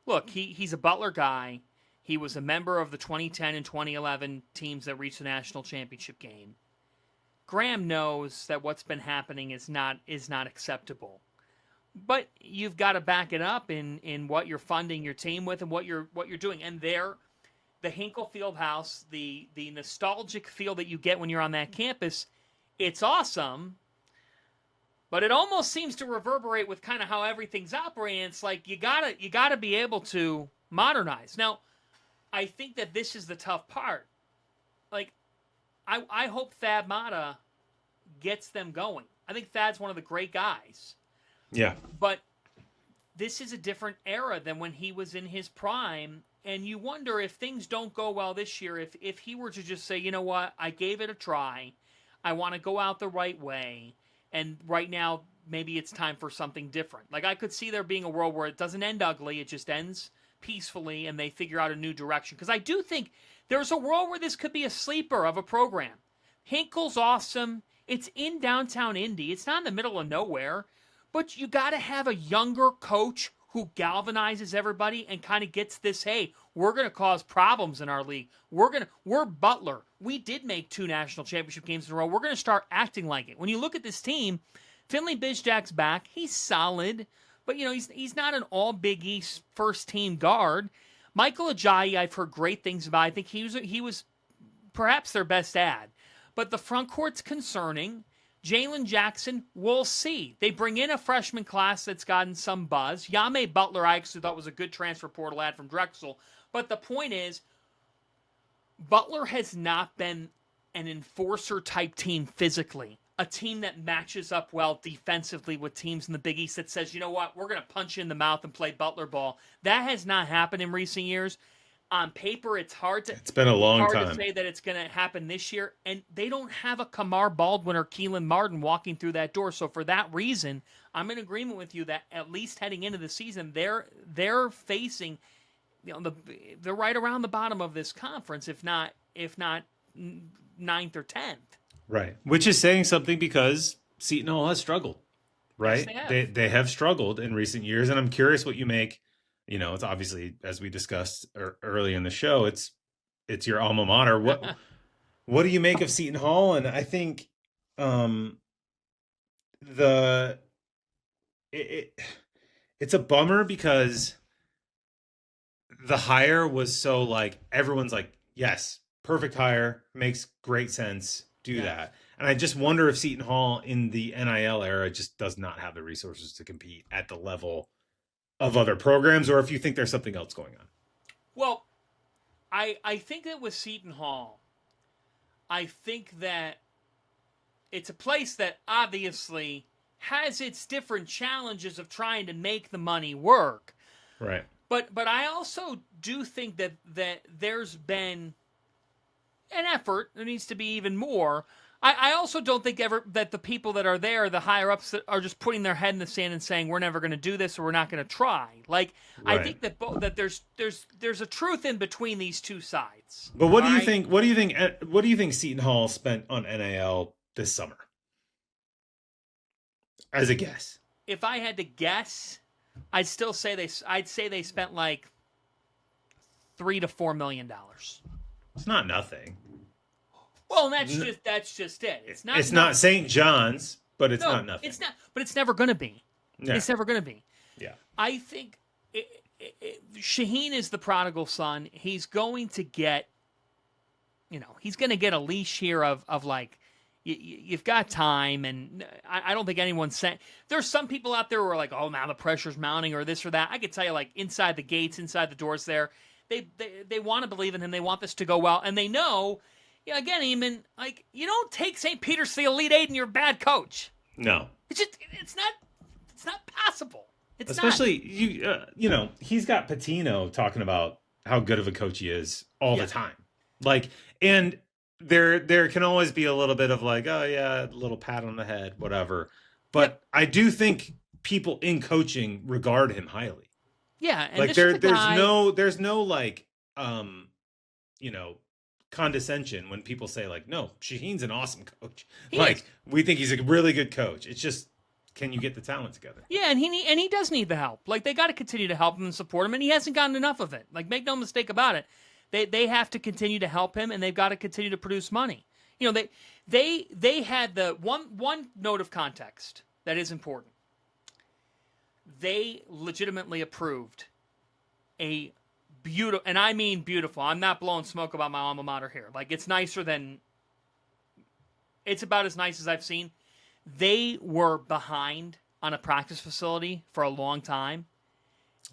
look, he's a Butler guy. He was a member of the 2010 and 2011 teams that reached the national championship game. Graham knows that what's been happening is not acceptable. But you've got to back it up in what you're funding your team with and what you're doing. And there, the Hinkle Fieldhouse, the nostalgic feel that you get when you're on that campus, it's awesome. But it almost seems to reverberate with kind of how everything's operating. It's like you gotta be able to modernize. Now, I think that this is the tough part. Like, I hope Thad Matta gets them going. I think Thad's one of the great guys. Yeah. But this is a different era than when he was in his prime, and you wonder if things don't go well this year, if he were to just say, you know what, I gave it a try, I want to go out the right way, and right now maybe it's time for something different. Like, I could see there being a world where it doesn't end ugly, it just ends peacefully, and they figure out a new direction. Because I do think there's a world where this could be a sleeper of a program. Hinkle's awesome. It's in downtown Indy. It's not in the middle of nowhere. But you got to have a younger coach who galvanizes everybody and kind of gets this, hey, we're going to cause problems in our league. We're Butler. We did make 2 national championship games in a row. We're going to start acting like it. When you look at this team, Finley Bizjak's back. He's solid, but he's not an all Big East first team guard. Michael Ajayi, I've heard great things about. I think he was perhaps their best ad. But the front court's concerning. Jalen Jackson, we'll see. They bring in a freshman class that's gotten some buzz. Yame Butler, I actually thought was a good transfer portal ad from Drexel. But the point is, Butler has not been an enforcer-type team physically. A team that matches up well defensively with teams in the Big East that says, you know what, we're going to punch you in the mouth and play Butler ball. That has not happened in recent years. On paper, it's been a long hard time to say that it's going to happen this year, and they don't have a Kamar Baldwin or Keelan Martin walking through that door. So for that reason, I'm in agreement with you that at least heading into the season, they're facing, they're right around the bottom of this conference, if not 9th or 10th. Right, which is saying something because Seton Hall has struggled. Right, yes, they have struggled in recent years, and I'm curious what you make. It's obviously, as we discussed early in the show, it's your alma mater. What do you make of Seton Hall? And I think it's a bummer because the hire was so like everyone's like, yes, perfect hire, makes great sense, do that. And I just wonder if Seton Hall in the NIL era just does not have the resources to compete at the level of other programs, or if you think there's something else going on. Well, I think that with Seton Hall, I think that it's a place that obviously has its different challenges of trying to make the money work. Right. But I also do think that there's been an effort. There needs to be even more. I also don't think ever that the people that are there, the higher ups, that are just putting their head in the sand and saying we're never going to do this or we're not going to try. Like I Right. think that that there's a truth in between these two sides. But what All do you right? think? What do you think? What do you think Seton Hall spent on NIL this summer? As a guess. If I had to guess, I'd say they spent like $3 to $4 million. It's not nothing. Well, that's just it. It's not. It's not St. John's, but it's not nothing. It's not. But it's never going to be. Yeah. It's never going to be. Yeah. I think Shaheen is the prodigal son. He's going to get, he's going to get a leash here of like, you've got time, and I don't think anyone's saying. There's some people out there who are like, oh, now the pressure's mounting or this or that. I could tell you, like, inside the gates, inside the doors there, they want to believe in him. They want this to go well, and they know. Yeah, again, Eamonn, like, you don't take St. Peter's to the Elite Eight and you're a bad coach. No. It's not possible. It's especially not. He's got Patino talking about how good of a coach he is all the time. Like, and there can always be a little bit of like, oh yeah, a little pat on the head, whatever. But I do think people in coaching regard him highly. Yeah, and like there's no like condescension when people say like, no, Shaheen's an awesome coach. We think he's a really good coach. It's just, can you get the talent together? Yeah, and he does need the help. Like, they got to continue to help him and support him, and he hasn't gotten enough of it. Like, make no mistake about it. They have to continue to help him, and they've got to continue to produce money. They had the one note of context that is important. They legitimately approved a beautiful, and I mean beautiful. I'm not blowing smoke about my alma mater here. Like, it's about as nice as I've seen. They were behind on a practice facility for a long time,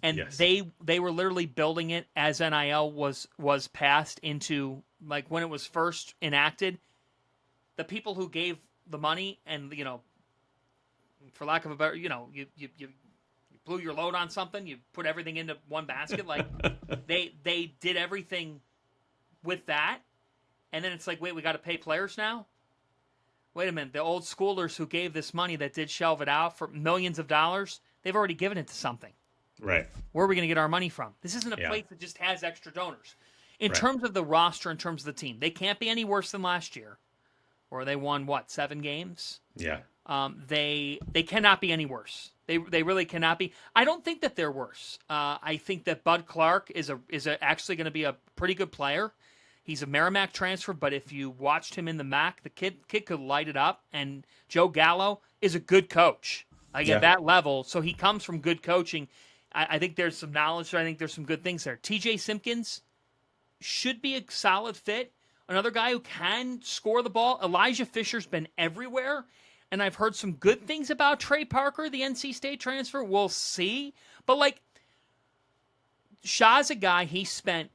and yes. they were literally building it as NIL was passed into, like, when it was first enacted. The people who gave the money and, for lack of a better, you blew your load on something, you put everything into one basket. Like, they did everything with that, and then it's like, wait, we got to pay players now? Wait a minute, the old schoolers who gave this money that did shelve it out for millions of dollars, they've already given it to something. Right. Where are we going to get our money from? This isn't a place that just has extra donors. In terms of the roster, in terms of the team, they can't be any worse than last year, where they won, 7 games? Yeah. They cannot be any worse. They really cannot be. I don't think that they're worse. I think that Bud Clark is actually going to be a pretty good player. He's a Merrimack transfer, but if you watched him in the MAC, the kid could light it up. And Joe Gallo is a good coach, at that level. So he comes from good coaching. I think there's some knowledge. I think there's some good things there. TJ Simpkins should be a solid fit. Another guy who can score the ball. Elijah Fisher's been everywhere. And I've heard some good things about Trey Parker, the NC State transfer. We'll see. But, like, Shaw's a guy, he spent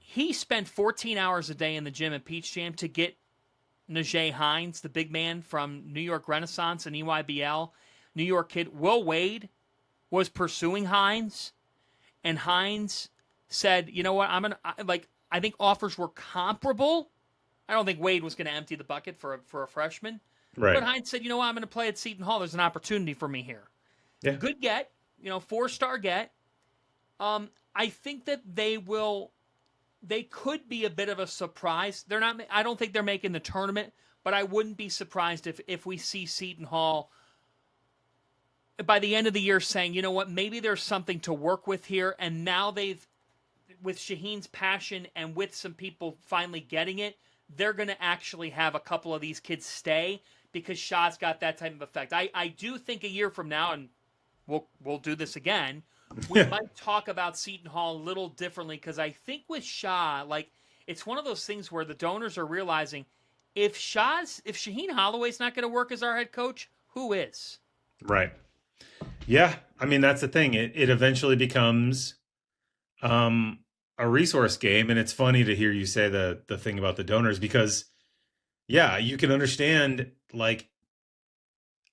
14 hours a day in the gym at Peach Jam to get Najee Hines, the big man from New York Renaissance and EYBL, New York kid. Will Wade was pursuing Hines, and Hines said, you know what, I think offers were comparable. I don't think Wade was going to empty the bucket for a freshman. Right. But Hines said, you know what, I'm going to play at Seton Hall. There's an opportunity for me here. Yeah. Good get, 4-star get. I think that they could be a bit of a surprise. They're not. I don't think they're making the tournament, but I wouldn't be surprised if we see Seton Hall by the end of the year saying, you know what, maybe there's something to work with here. And now with Shaheen's passion and with some people finally getting it, they're going to actually have a couple of these kids stay because Shaw's got that type of effect. I do think a year from now, and we'll do this again, we might talk about Seton Hall a little differently because I think with Shaw, like, it's one of those things where the donors are realizing if Shaheen Holloway's not going to work as our head coach, who is? Right. Yeah. I mean, that's the thing. It eventually becomes a resource game. And it's funny to hear you say the thing about the donors because, yeah, you can understand, like,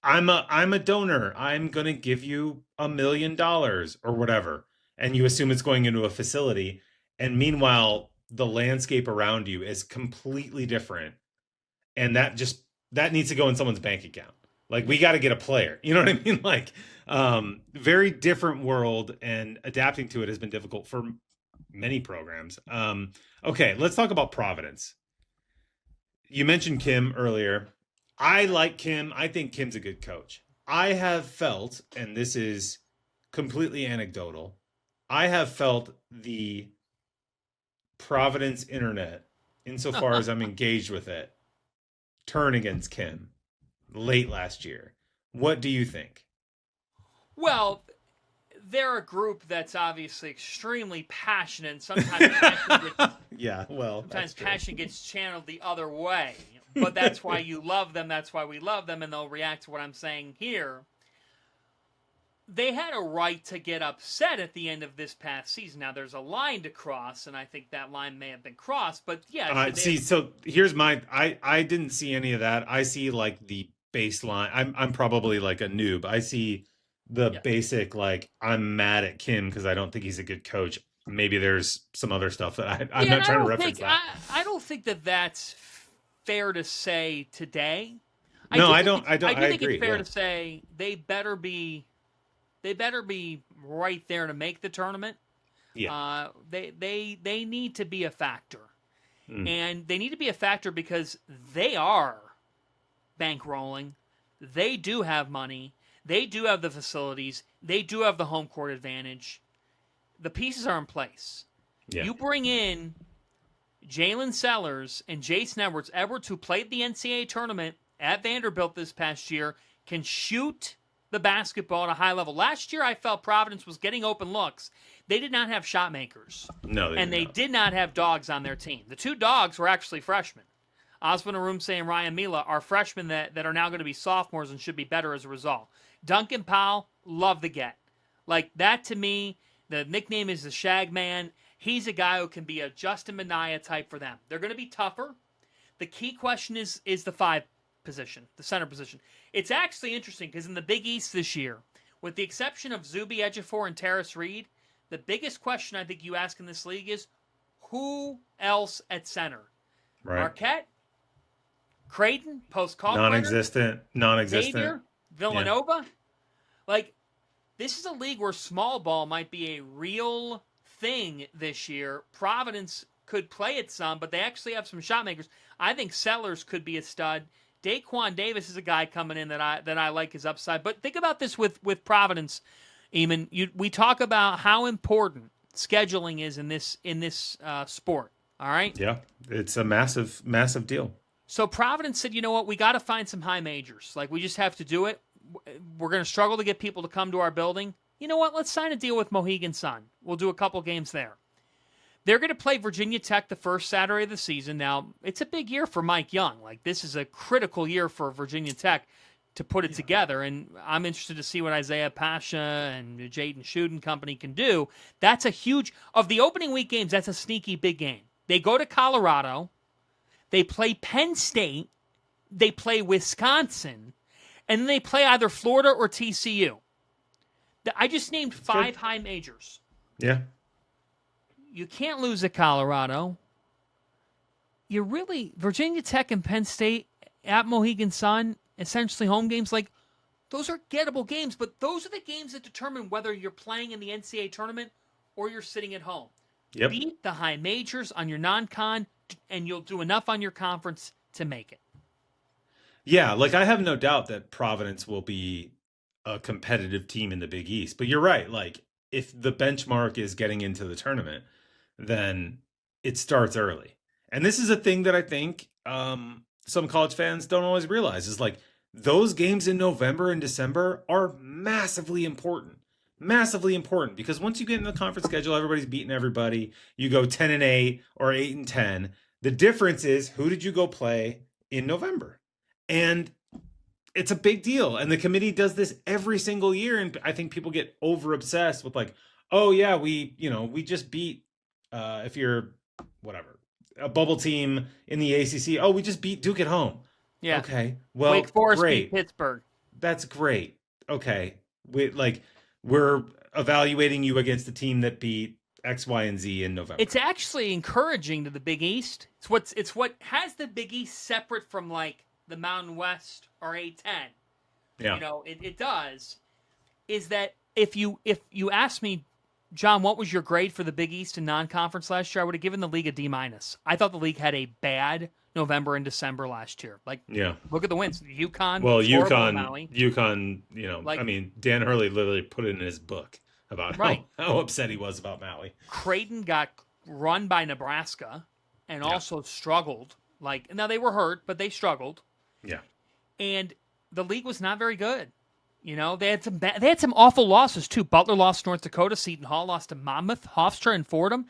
I'm a donor. I'm going to give you $1 million or whatever. And you assume it's going into a facility. And meanwhile, the landscape around you is completely different, and that needs to go in someone's bank account. Like, we got to get a player, you know what I mean? Like, very different world, and adapting to it has been difficult for many programs. Okay, let's talk about Providence. You mentioned Kim earlier. I like Kim. I think Kim's a good coach. I have felt, and this is completely anecdotal, I have felt the Providence internet, insofar as I'm engaged with it, turn against Kim late last year. What do you think? Well, they're a group that's obviously extremely passionate, and sometimes passion gets channeled the other way. But that's why you love them. That's why we love them, and they'll react to what I'm saying here. They had a right to get upset at the end of this past season. Now, there's a line to cross, and I think that line may have been crossed. But yeah, so here's I didn't see any of that. I see like the baseline. I'm probably like a noob. I see the basic, like, I'm mad at Kim because I don't think he's a good coach. Maybe there's some other stuff that I'm not trying to reference that. I don't think that that's fair to say today. I don't. I think agree. It's fair to say they better be right there to make the tournament. Yeah. They need to be a factor. And they need to be a factor because they are bankrolling. They do have money. They do have the facilities. They do have the home court advantage. The pieces are in place. Yeah. You bring in Jalen Sellers and Jason Edwards, who played the NCAA tournament at Vanderbilt this past year, can shoot the basketball at a high level. Last year, I felt Providence was getting open looks. They did not have shot makers. No, they did not have dogs on their team. The two dogs were actually freshmen. Osman Arumse and Ryan Mila are freshmen that are now going to be sophomores and should be better as a result. Duncan Powell, love the get. Like, that to me, the nickname is the Shag Man. He's a guy who can be a Justin Minaya type for them. They're going to be tougher. The key question is the 5 position, the center position. It's actually interesting because in the Big East this year, with the exception of Zuby Ejiofor and Terrace Reed, the biggest question I think you ask in this league is who else at center? Right. Marquette? Creighton? Post-Kalkbrenner? Non-existent. Xavier? Villanova? Yeah. Like, this is a league where small ball might be a real thing this year. Providence could play it some, but they actually have some shot makers. I think Sellers could be a stud. Daquan Davis is a guy coming in that I like his upside. But think about this with Providence, Eamonn. We talk about how important scheduling is in this sport. All right. Yeah, it's a massive deal. So Providence said, you know what, we got to find some high majors. Like, we just have to do it. We're going to struggle to get people to come to our building. You know what? Let's sign a deal with Mohegan Sun. We'll do a couple games there. They're going to play Virginia Tech the first Saturday of the season. Now, it's a big year for Mike Young. Like, this is a critical year for Virginia Tech to put it together, and I'm interested to see what Isaiah Pasha and Jaden Shuden company can do. That's a huge – of the opening week games, that's a sneaky big game. They go to Colorado. They play Penn State. They play Wisconsin. And then they play either Florida or TCU. I just named 5 high majors. Yeah. You can't lose at Colorado. Virginia Tech and Penn State at Mohegan Sun, essentially home games, like, those are gettable games, but those are the games that determine whether you're playing in the NCAA tournament or you're sitting at home. Yep. Beat the high majors on your non-con, and you'll do enough on your conference to make it. Yeah, like, I have no doubt that Providence will be a competitive team in the Big East. But you're right. Like, if the benchmark is getting into the tournament, then it starts early. And this is a thing that I think some college fans don't always realize is, like, those games in November and December are massively important. Massively important, because once you get in the conference schedule, everybody's beating everybody. You go 10-8 or 8-10. The difference is, who did you go play in November? And it's a big deal. And the committee does this every single year. And I think people get over obsessed with, like, oh yeah, we just beat, if you're whatever, a bubble team in the ACC. Oh, we just beat Duke at home. Yeah. Okay. Well, Wake Forest great. beat Pittsburgh. That's great. Okay. We're evaluating you against a team that beat X, Y, and Z in November. It's actually encouraging to the Big East. It's what has the Big East separate from like the Mountain West or A10. Yeah. You know, it does. Is that if you ask me, John, what was your grade for the Big East in non-conference last year? I would have given the league a D-. I thought the league had a bad November and December last year. Like, look at the wins. UConn. Well, Maui. UConn. You know, Like, I mean, Dan Hurley literally put it in his book about right. how upset he was about Maui. Creighton got run by Nebraska and also struggled. Like, now they were hurt, but they struggled. Yeah. And the league was not very good. You know, they had some awful losses too. Butler lost to North Dakota. Seton Hall lost to Monmouth. Hofstra and Fordham.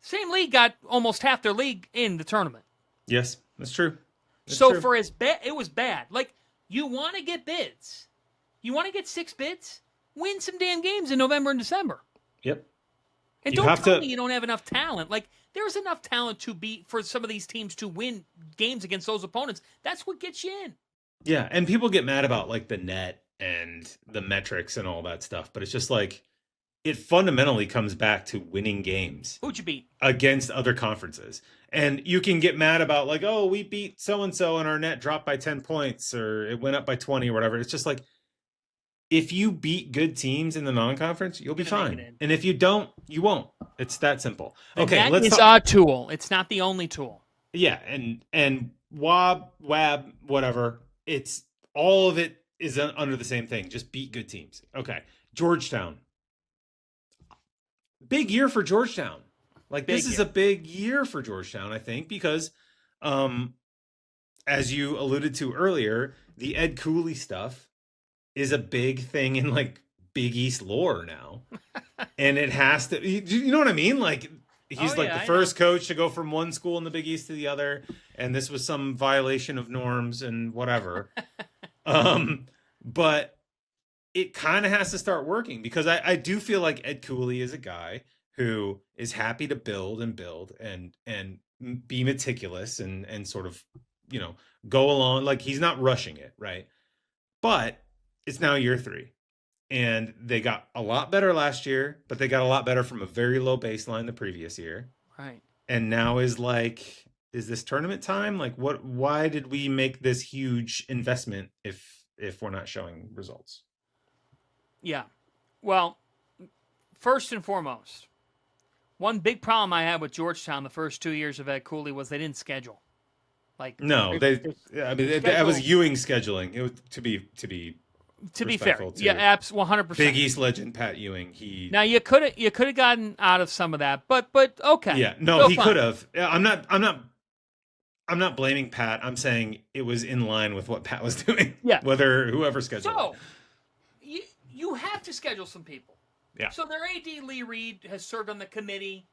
Same league got almost half their league in the tournament. Yes, that's true. For as bad, it was bad. Like, you want to get bids. You want to get 6 bids? Win some damn games in November and December. Yep. And don't tell me you don't have enough talent. Like, there's enough talent for some of these teams to win games against those opponents. That's what gets you in. Yeah, and people get mad about like the net and the metrics and all that stuff, but it's just like it fundamentally comes back to winning games. Who'd you beat? Against other conferences. And you can get mad about like, oh, we beat so-and-so and our net dropped by 10 points or it went up by 20 or whatever. It's just like, if you beat good teams in the non-conference, you'll be fine. And if you don't, you won't. It's that simple. Okay, let's talk. A tool. It's not the only tool. Yeah, and WAB, whatever. It's all of it is under the same thing. Just beat good teams. Okay. Georgetown. Big year for Georgetown. Like, this is a big year for Georgetown, I think, because as you alluded to earlier, the Ed Cooley stuff is a big thing in like Big East lore now. And it has to, you know what I mean? Like, he's the first coach to go from one school in the Big East to the other, and this was some violation of norms and whatever. But it kind of has to start working, because I do feel like Ed Cooley is a guy who is happy to build and be meticulous and sort of, you know, go along. Like, he's not rushing it, right? But it's now year 3. And they got a lot better last year, but they got a lot better from a very low baseline the previous year. Right. And now is this tournament time? Like, why did we make this huge investment if we're not showing results? Yeah. Well, first and foremost, one big problem I had with Georgetown the first 2 years of Ed Cooley was they didn't schedule. Like, no, that was Ewing scheduling. It was to be fair, yeah, 100%. Big East legend Pat Ewing. Now you could have gotten out of some of that, but okay. Yeah, no, he could have. I'm not blaming Pat. I'm saying it was in line with what Pat was doing. Yeah, whoever scheduled. So you have to schedule some people. Yeah. So their AD Lee Reed has served on the committee.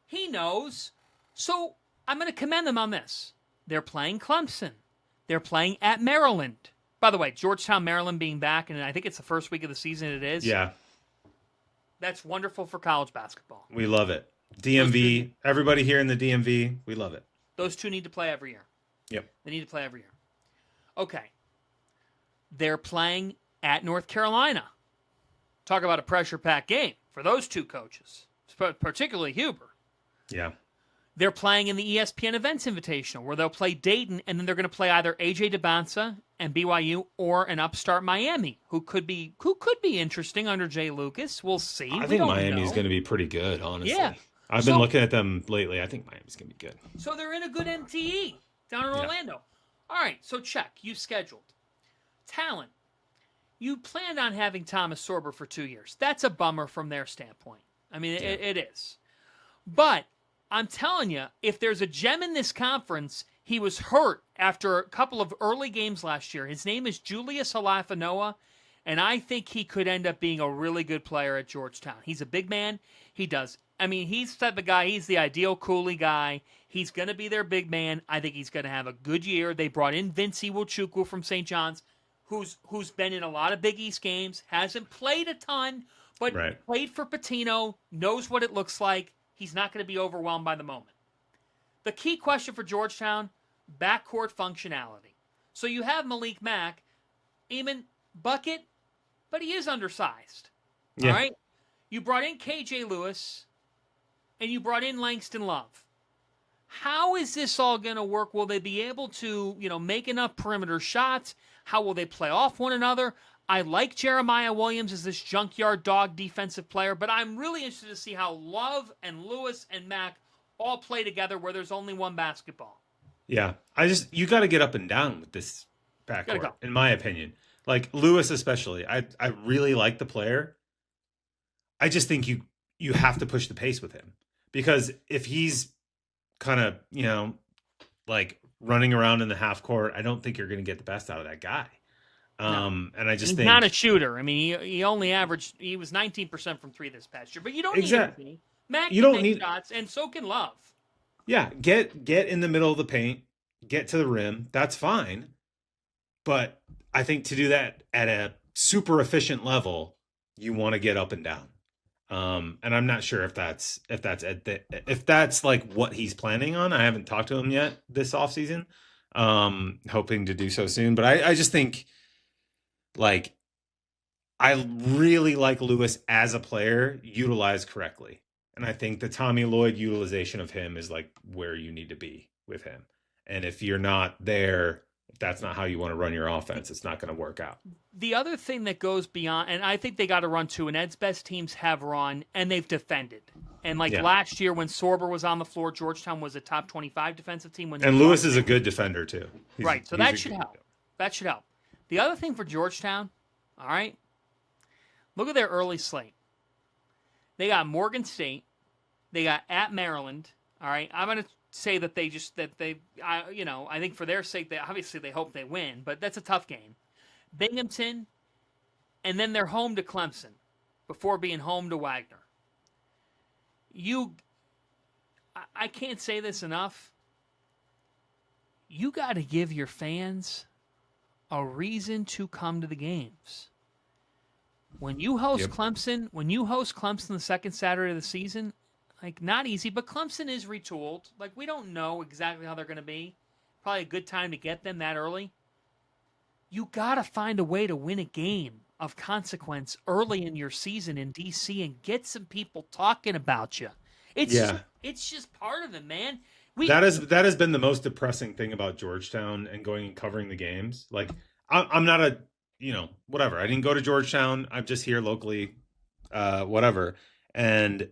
He knows. So I'm going to commend them on this. They're playing Clemson. They're playing at Maryland. By the way, Georgetown, Maryland being back, and I think it's the first week of the season it is. Yeah. That's wonderful for college basketball. We love it. DMV, everybody here in the DMV, we love it. Those two need to play every year. Yep. They need to play every year. Okay. They're playing at North Carolina. Talk about a pressure-packed game for those two coaches, particularly Huber. Yeah. They're playing in the ESPN Events Invitational, where they'll play Dayton, and then they're going to play either AJ DeBonsa and BYU or an upstart Miami, who could be interesting under Jay Lucas. We'll see. I think Miami's going to be pretty good, honestly. Yeah. I've been looking at them lately. I think Miami's going to be good. So they're in a good MTE down in Orlando. All right, so check. You scheduled. Talent. You planned on having Thomas Sorber for 2 years. That's a bummer from their standpoint. I mean, it is. But I'm telling you, if there's a gem in this conference, he was hurt after a couple of early games last year. His name is Julius Halafanoa, and I think he could end up being a really good player at Georgetown. He's a big man. He's the type of guy, he's the ideal Cooley guy. He's going to be their big man. I think he's going to have a good year. They brought in Vince Iwuchukwu from St. John's, who's been in a lot of Big East games, hasn't played a ton, but played for Pitino, knows what it looks like. He's not going to be overwhelmed by the moment. The key question for Georgetown, backcourt functionality. So you have Malik Mack, Eamonn, bucket, but he is undersized. Yeah. All right? You brought in KJ Lewis, and you brought in Langston Love. How is this all going to work? Will they be able to, make enough perimeter shots? How will they play off one another? I like Jeremiah Williams as this junkyard dog defensive player, but I'm really interested to see how Love and Lewis and Mack all play together where there's only one basketball. Yeah, you got to get up and down with this backcourt, in my opinion. Like Lewis especially. I really like the player. I just think you have to push the pace with him, because if he's kind of, like running around in the half court, I don't think you're going to get the best out of that guy. No. And I just He's think not a shooter. I mean, he only averaged, he was 19% from three this past year, but you don't need him to be. Mack can make shots, and so can Love. Yeah, get in the middle of the paint, get to the rim. That's fine. But I think to do that at a super efficient level, you want to get up and down. And I'm not sure if that's like what he's planning on. I haven't talked to him yet this offseason. Hoping to do so soon. But I just think, like, I really like Lewis as a player utilized correctly. And I think the Tommy Lloyd utilization of him is like where you need to be with him. And if you're not there, if that's not how you want to run your offense, it's not going to work out. The other thing that goes beyond, and I think they got to run too, and Ed's best teams have run, and they've defended. And last year when Sorber was on the floor, Georgetown was a top 25 defensive team. And Lewis is a good defender too. Right, so that should help. That should help. The other thing for Georgetown, all right, look at their early slate. They got Morgan State. They got at Maryland. All right, I'm going to say that I think for their sake, they hope they win, but that's a tough game. Binghamton, and then they're home to Clemson before being home to Wagner. I can't say this enough. You got to give your fans a reason to come to the games. When you host Clemson, the second Saturday of the season, like, not easy, but Clemson is retooled. Like, we don't know exactly how they're going to be. Probably a good time to get them that early. You got to find a way to win a game of consequence early in your season in D.C. and get some people talking about you. It's just part of it, man. That has been the most depressing thing about Georgetown and going and covering the games. Like, I'm not a, whatever. I didn't go to Georgetown. I'm just here locally, whatever. And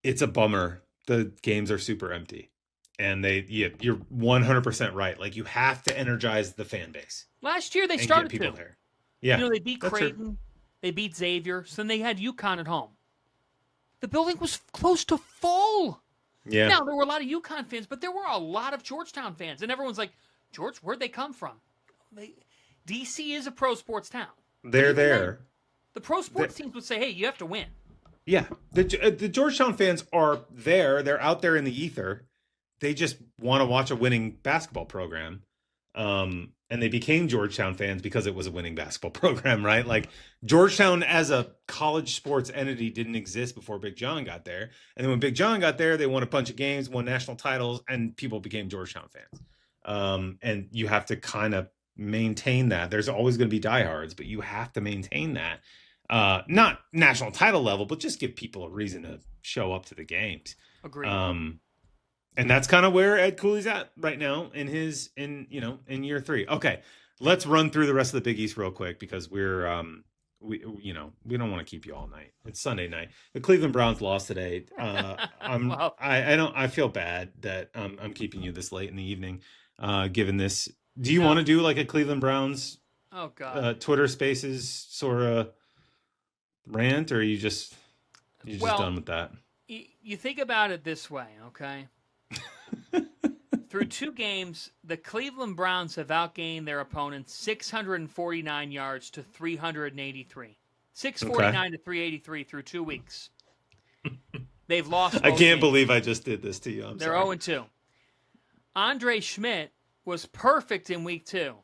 it's a bummer. The games are super empty. And you're 100% right. Like, you have to energize the fan base. Last year they started people to. There. Yeah. They beat Creighton. They beat Xavier. So then they had UConn at home. The building was close to full. Yeah. Now, there were a lot of UConn fans, but there were a lot of Georgetown fans. And everyone's like, George, where'd they come from? D.C. is a pro sports town. They're there. The pro sports teams would say, hey, you have to win. Yeah. The Georgetown fans are there. They're out there in the ether. They just want to watch a winning basketball program. And they became Georgetown fans because it was a winning basketball program, right? Like, Georgetown as a college sports entity didn't exist before Big John got there. And then when Big John got there, they won a bunch of games, won national titles, and people became Georgetown fans. And you have to kind of maintain that. There's always going to be diehards, but you have to maintain that. Not national title level, but just give people a reason to show up to the games. Agreed. And that's kind of where Ed Cooley's at right now in year 3. Okay, let's run through the rest of the Big East real quick, because we don't want to keep you all night. It's Sunday night. The Cleveland Browns lost today. I feel bad that I'm keeping you this late in the evening, given this. Do you want to do like a Cleveland Browns Twitter Spaces sort of rant, or are you just done with that? You think about it this way, okay? Through 2 games, the Cleveland Browns have outgained their opponents 649 yards to 383. 649 to 383 through 2 weeks. They've lost. I can't believe I just did this to you. They're 0-2. Andre Schmidt was perfect in week 2.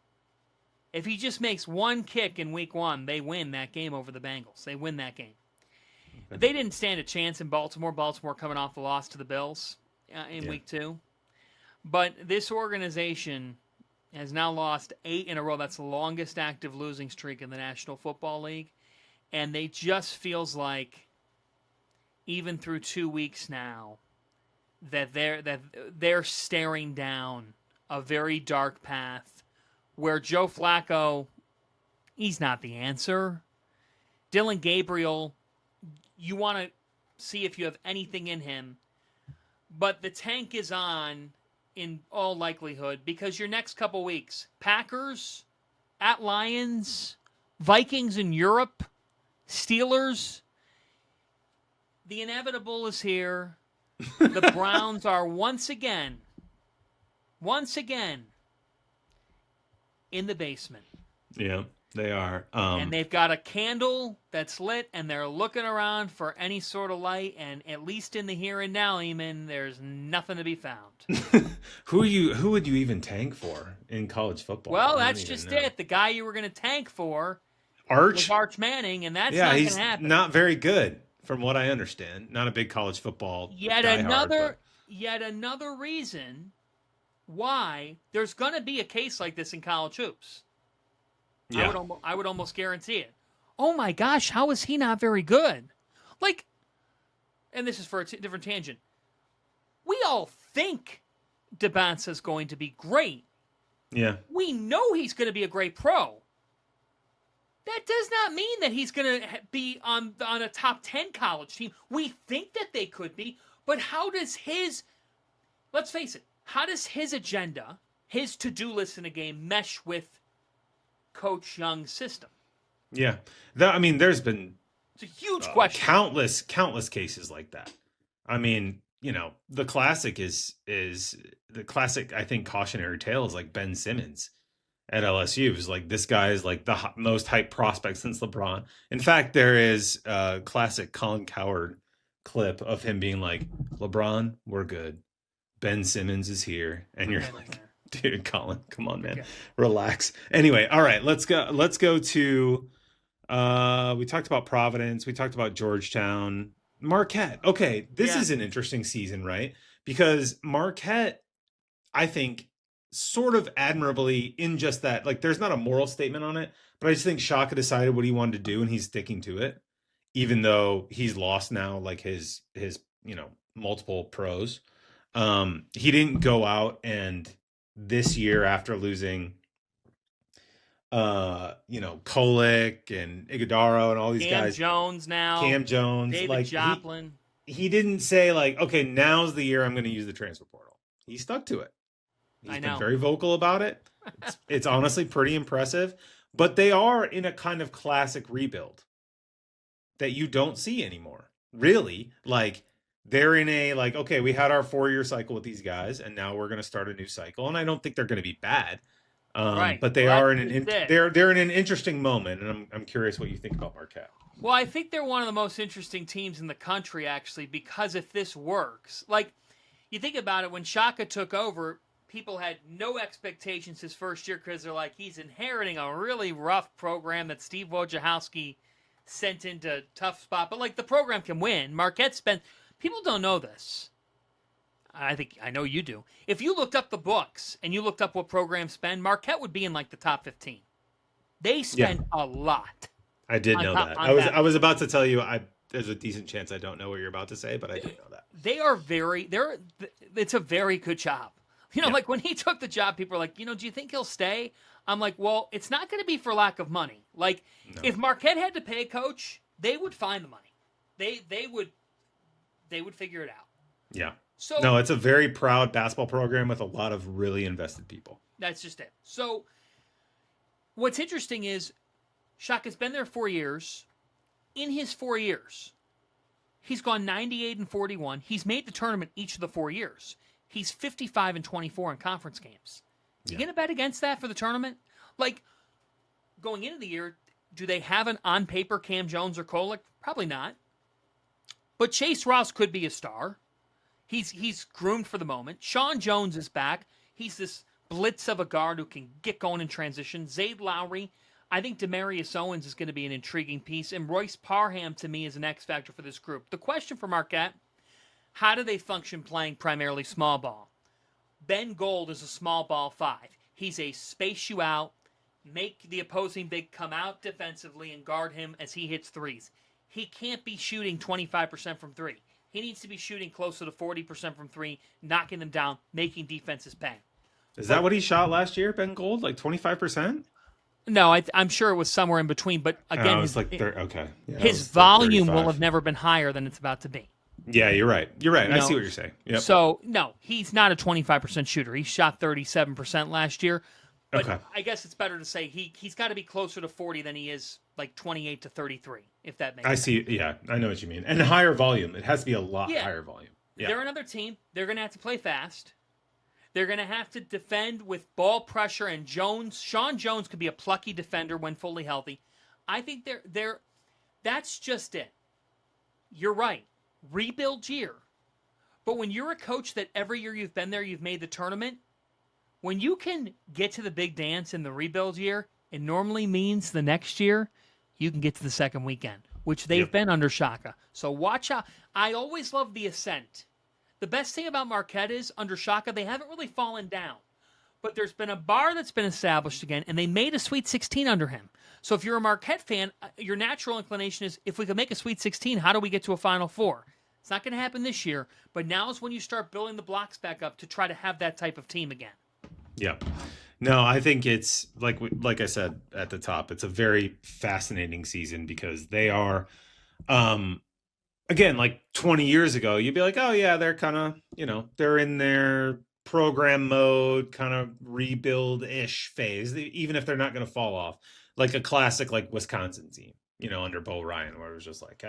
If he just makes one kick in week 1, they win that game over the Bengals. They win that game. They didn't stand a chance in Baltimore. Baltimore coming off the loss to the Bills in week 2. But this organization has now lost 8 in a row. That's the longest active losing streak in the National Football League. And they just feels like, even through 2 weeks now, that they're staring down a very dark path where Joe Flacco, he's not the answer. Dylan Gabriel, you want to see if you have anything in him, but the tank is on in all likelihood because your next couple weeks, Packers at Lions, Vikings in Europe, Steelers, the inevitable is here. The Browns are once again in the basement. Yeah, they are. And they've got a candle that's lit, and they're looking around for any sort of light. And at least in the here and now, Eamonn, there's nothing to be found. Who would you even tank for in college football? Well, that's just it. The guy you were going to tank for was Arch Manning, and that's not going to happen. He's not very good, from what I understand. Not a big college football Yet another reason why there's going to be a case like this in college hoops. Yeah. I would almost guarantee it. Oh my gosh, how is he not very good? Like, and this is for a different tangent. We all think DeBance's going to be great. Yeah. We know he's going to be a great pro. That does not mean that he's going to be on a top 10 college team. We think that they could be, but how does let's face it, how does his agenda, his to-do list in a game mesh with Coach Young's system? Yeah. There's been it's a huge question. Countless cases like that. I mean, the classic I think cautionary tale is like Ben Simmons at LSU. Is like, this guy is like the most hyped prospect since LeBron. In fact, there is a classic Colin Cowherd clip of him being like, LeBron, we're good. Ben Simmons is here. And you're like, dude, Colin, come on, man. Okay. Relax. Anyway, all right, let's go to we talked about Providence, we talked about Georgetown. Marquette. Okay, this is an interesting season, right? Because Marquette, I think, sort of admirably in just that, like, there's not a moral statement on it, but I just think Shaka decided what he wanted to do and he's sticking to it, even though he's lost now like his multiple pros. He didn't go out and this year, after losing Kolek and Iguodaro and all these guys, Cam Jones, David like Joplin, he didn't say like, okay, now's the year I'm going to use the transfer portal. He stuck to it. He's been very vocal about it. It's honestly pretty impressive, but they are in a kind of classic rebuild that you don't see anymore. Really, like, they're in a, like, okay, we had our 4-year cycle with these guys, and now we're going to start a new cycle. And I don't think they're going to be bad, but they are in they're in an interesting moment. And I'm curious what you think about Marquette. Well, I think they're one of the most interesting teams in the country, actually, because if this works, like, you think about it, when Shaka took over, people had no expectations his first year because they're like, he's inheriting a really rough program that Steve Wojciechowski sent into a tough spot. But, like, the program can win. Marquette spent... People don't know this. I know you do. If you looked up the books and you looked up what programs spend, Marquette would be in like the top 15. They spend a lot. I did know that. I was about to tell you there's a decent chance I don't know what you're about to say, but I did know that. It's a very good job. Like when he took the job, people were like, do you think he'll stay? I'm like, well, it's not going to be for lack of money. Like, if Marquette had to pay a coach, they would find the money. They would figure it out. Yeah. So no, it's a very proud basketball program with a lot of really invested people. That's just it. So what's interesting is Shaka's been there 4 years. In his 4 years, he's gone 98-41. He's made the tournament each of the 4 years. He's 55-24 in conference games. You going to bet against that for the tournament? Like, going into the year, do they have an on-paper Cam Jones or Kolek? Probably not. But Chase Ross could be a star. He's groomed for the moment. Sean Jones is back. He's this blitz of a guard who can get going in transition. Zayd Lowry. I think Demarius Owens is going to be an intriguing piece. And Royce Parham, to me, is an X factor for this group. The question for Marquette, how do they function playing primarily small ball? Ben Gold is a small ball 5. He's a space you out, make the opposing big come out defensively and guard him as he hits threes. He can't be shooting 25% from three. He needs to be shooting closer to 40% from three, knocking them down, making defenses pay. Is that what he shot last year, Ben Gold? Like 25%? No, I'm sure it was somewhere in between. But again, okay. Yeah, his volume will have never been higher than it's about to be. Yeah, you're right. I see what you're saying. Yep. So, no, he's not a 25% shooter. He shot 37% last year. But okay. I guess it's better to say he's got to be closer to 40 than he is like 28 to 33, if that makes sense. I see. Yeah, I know what you mean. And higher volume. It has to be a lot higher volume. Yeah. They're another team. They're going to have to play fast. They're going to have to defend with ball pressure, and Sean Jones could be a plucky defender when fully healthy. I think that's just it. You're right. Rebuild year. But when you're a coach that every year you've been there, you've made the tournament, when you can get to the big dance in the rebuild year, it normally means the next year you can get to the second weekend, which they've been under Shaka. So watch out. I always love the ascent. The best thing about Marquette is, under Shaka, they haven't really fallen down. But there's been a bar that's been established again, and they made a Sweet 16 under him. So if you're a Marquette fan, your natural inclination is, if we could make a Sweet 16, how do we get to a Final Four? It's not going to happen this year, but now is when you start building the blocks back up to try to have that type of team again. Yeah. No, I think it's, like I said at the top, it's a very fascinating season because they are... again, like 20 years ago, you'd be like, oh, yeah, they're kind of, they're in their program mode, kind of rebuild-ish phase, even if they're not going to fall off. Like a classic, like Wisconsin team, under Bo Ryan, where it was just like,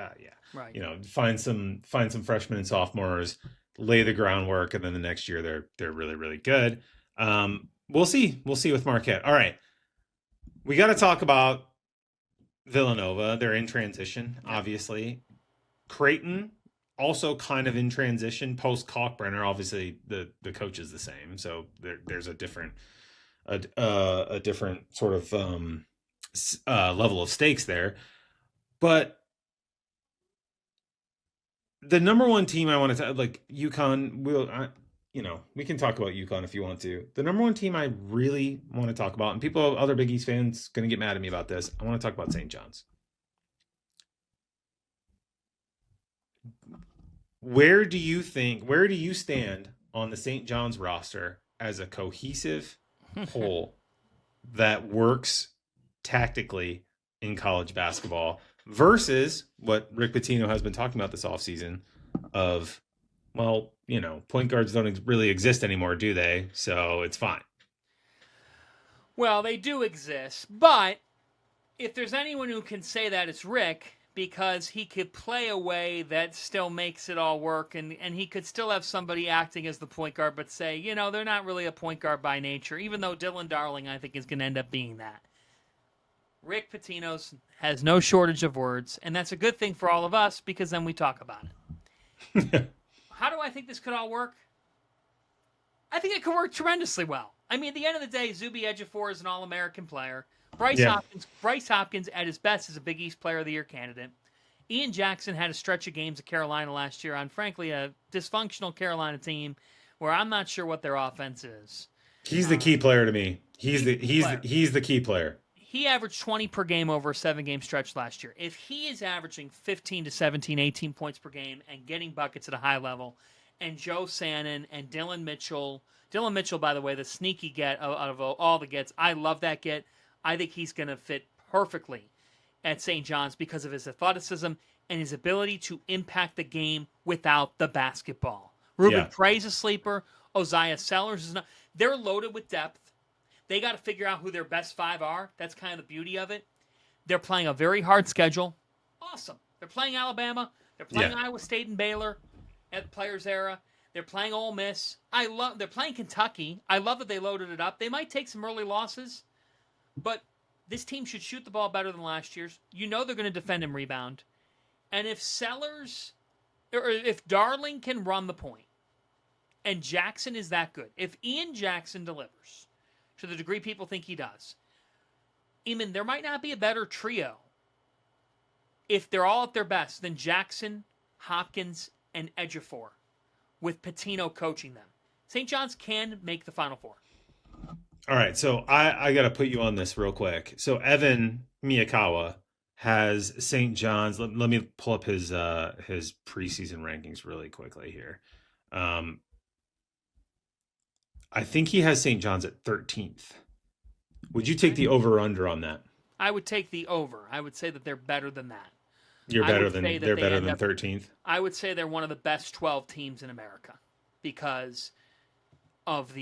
right. Find some freshmen and sophomores, lay the groundwork, and then the next year they're really, really good. We'll see. We'll see with Marquette. All right. We got to talk about Villanova. They're in transition, obviously. Creighton also kind of in transition post Kalkbrenner. Obviously, the coach is the same, so there's a different sort of level of stakes there. But the number one team I want to like UConn. We can talk about UConn if you want to. The number one team I really want to talk about, and other Big East fans going to get mad at me about this. I want to talk about St. John's. Where do you stand on the St. John's roster as a cohesive whole that works tactically in college basketball versus what Rick Pitino has been talking about this offseason of, point guards don't really exist anymore, do they? So it's fine. Well, they do exist, but if there's anyone who can say that, it's Rick, because he could play a way that still makes it all work, and he could still have somebody acting as the point guard, but say, they're not really a point guard by nature, even though Dylan Darling, I think, is going to end up being that. Rick Pitino has no shortage of words, and that's a good thing for all of us, because then we talk about it. How do I think this could all work? I think it could work tremendously well. I mean, at the end of the day, Zuby Ejiofor is an All-American player. Bryce Hopkins, at his best, is a Big East Player of the Year candidate. Ian Jackson had a stretch of games at Carolina last year on, frankly, a dysfunctional Carolina team where I'm not sure what their offense is. He's the key player to me. He's the key player. He averaged 20 per game over a 7-game stretch last year. If he is averaging 15 to 17, 18 points per game and getting buckets at a high level, and Joe Sannon and Dylan Mitchell, by the way, the sneaky get out of all the gets, I love that get. I think he's going to fit perfectly at St. John's because of his athleticism and his ability to impact the game without the basketball. Ruben Prey's a sleeper. Oziah Sellers is not. They're loaded with depth. They got to figure out who their best five are. That's kind of the beauty of it. They're playing a very hard schedule. Awesome. They're playing Alabama. They're playing Iowa State and Baylor at the Players Era. They're playing Ole Miss. They're playing Kentucky. I love that they loaded it up. They might take some early losses, but this team should shoot the ball better than last year's. They're going to defend and rebound. And if Darling can run the point, and Jackson is that good, if Ian Jackson delivers to the degree people think he does, Eamonn, there might not be a better trio if they're all at their best than Jackson, Hopkins, and Ejiofor with Pitino coaching them. St. John's can make the Final Four. All right, so I got to put you on this real quick. So Evan Miyakawa has St. John's. Let me pull up his preseason rankings really quickly here. I think he has St. John's at 13th. Would you take the over or under on that? I would take the over. I would say that they're better than that. They're better than 13th. I would say they're one of the best 12 teams in America because of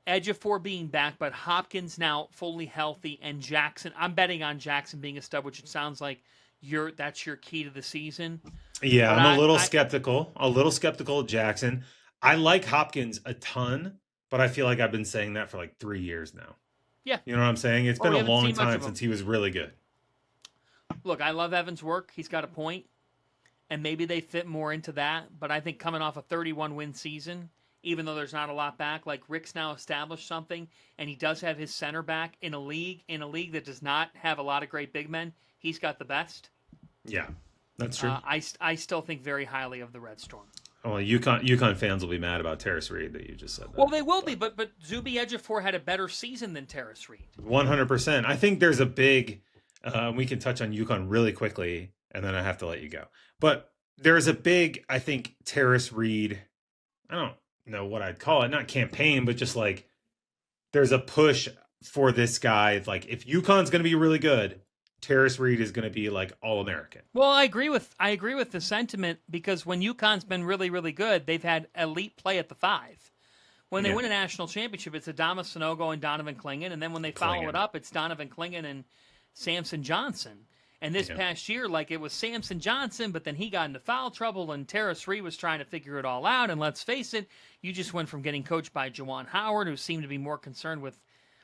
Ejiofor being back, but Hopkins now fully healthy, and Jackson. I'm betting on Jackson being a stud, which it sounds like that's your key to the season. Yeah, but I'm a little skeptical. A little skeptical of Jackson. I like Hopkins a ton, but I feel like I've been saying that for like 3 years now. Yeah. You know what I'm saying? It's been a long time since he was really good. Look, I love Evan's work. He's got a point, and maybe they fit more into that. But I think coming off a 31-win season, even though there's not a lot back, like Rick's now established something, and he does have his center back in a league that does not have a lot of great big men. He's got the best. Yeah, that's true. I still think very highly of the Red Storm. Well, UConn fans will be mad about Terrace Reed that you just said that. Well, they will be, but Zuby Ejiofor had a better season than Terrace Reed. 100%. I think there's a big. We can touch on UConn really quickly, and then I have to let you go. But there's a big, I think, Terrace Reed. I don't know what I'd call it. Not campaign, but just like there's a push for this guy. Like if UConn's going to be really good, Terrace Reed is going to be like All-American. Well, I agree with the sentiment because when UConn's been really, really good, they've had elite play at the 5. When they win a national championship, it's Adama Sanogo and Donovan Clingan, and then when they follow it up, it's Donovan Clingan and Samson Johnson. And this past year, like it was Samson Johnson, but then he got into foul trouble, and Terrace Reed was trying to figure it all out. And let's face it, you just went from getting coached by Juwan Howard, who seemed to be more concerned with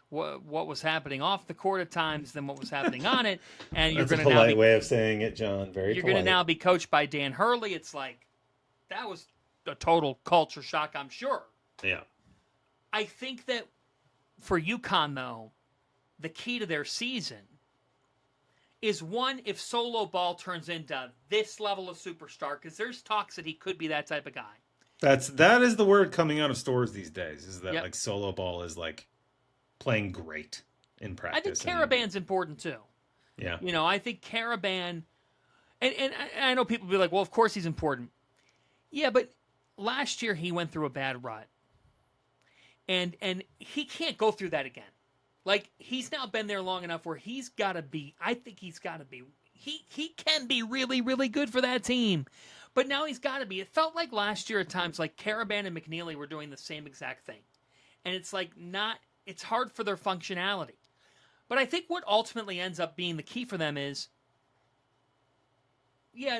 what was happening off the court at times than what was happening on it. And you're going to now polite way of saying it, John. You're going to now be coached by Dan Hurley. It's like that was a total culture shock, I'm sure. Yeah. I think that for UConn, though, the key to their season is one, if Solo Ball turns into this level of superstar, because there's talks that he could be that type of guy. That is the word coming out of stores these days, is that like Solo Ball is like playing great in practice. I think Caraban's important too. Yeah. You know, I think Caraban, and I know people will be like, well, of course he's important. Yeah, but last year he went through a bad rut. And he can't go through that again. Like, he's now been there long enough where he can be really, really good for that team. But now he's got to be. It felt like last year at times, like Caraban and McNeely were doing the same exact thing. And it's like it's hard for their functionality. But I think what ultimately ends up being the key for them is,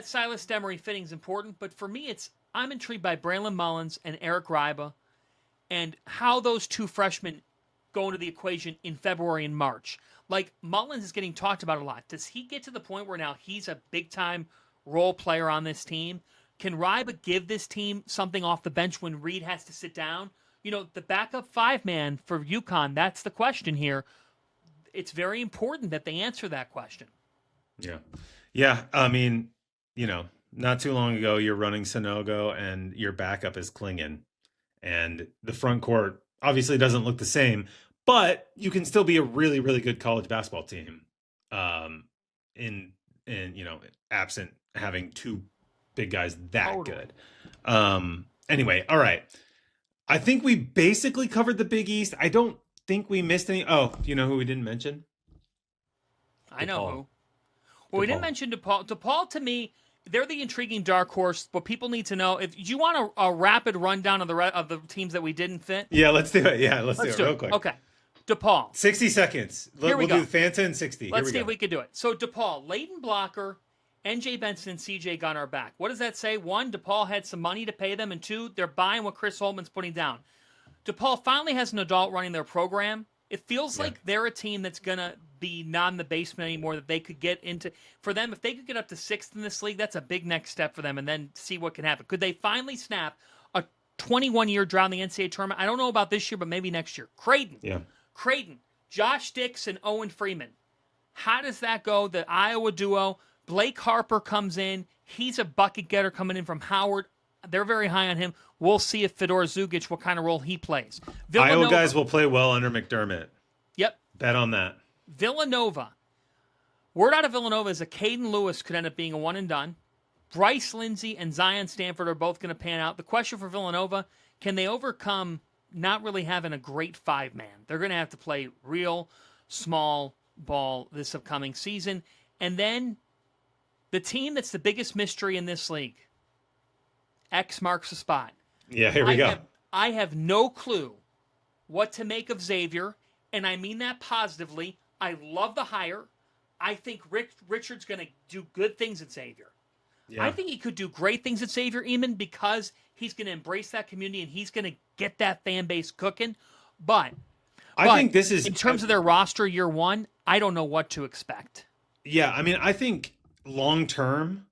Silas Demery fitting is important, but for me I'm intrigued by Braylon Mullins and Eric Ryba and how those two freshmen go into the equation in February and March. Like, Mullins is getting talked about a lot. Does he get to the point where now he's a big-time role player on this team? Can Ryba give this team something off the bench when Reed has to sit down? You know, the backup 5-man for UConn, that's the question here. It's very important that they answer that question. Yeah. Yeah, I mean, you know, not too long ago, you're running Sanogo and your backup is Clingan. And the front court obviously doesn't look the same, but you can still be a really, really good college basketball team. In absent having two big guys that good. Anyway, all right. I think we basically covered the Big East. I don't think we missed any. Oh, do you know who we didn't mention? I know who. Well, we didn't mention DePaul. DePaul, to me, they're the intriguing dark horse. What people need to know, if you want a rapid rundown of the teams that we didn't fit. Yeah, let's do it. Yeah, let's do it real quick. Okay. DePaul. 60 seconds. Here we go. We'll do Fanta in 60. Let's see if we can do it. So DePaul, Leighton Blocker, NJ Benson, and CJ Gunn are back. What does that say? 1, DePaul had some money to pay them, and 2, they're buying what Chris Holtman's putting down. DePaul finally has an adult running their program. It feels like they're a team that's going to be not in the basement anymore, that they could get into. For them, if they could get up to 6th in this league, that's a big next step for them, and then see what can happen. Could they finally snap a 21-year drought in the NCAA tournament? I don't know about this year, but maybe next year. Creighton, Josh Dix and Owen Freeman. How does that go? The Iowa duo. Blake Harper comes in. He's a bucket getter coming in from Howard. They're very high on him. We'll see if Fedor Zugic, what kind of role he plays. Iowa guys will play well under McDermott. Yep. Bet on that. Villanova. Word out of Villanova is that Caden Lewis could end up being a one and done. Bryce Lindsey and Zion Stanford are both going to pan out. The question for Villanova, can they overcome not really having a great five-man? They're going to have to play real small ball this upcoming season. And then the team that's the biggest mystery in this league, X marks the spot. Yeah, here we go. I have no clue what to make of Xavier, and I mean that positively. I love the hire. I think Richard's going to do good things at Xavier. Yeah. I think he could do great things at Xavier, Eamonn, because he's going to embrace that community and he's going to get that fan base cooking. But I think this is... in terms of their roster year one, I don't know what to expect. Yeah, I mean, I think long-term,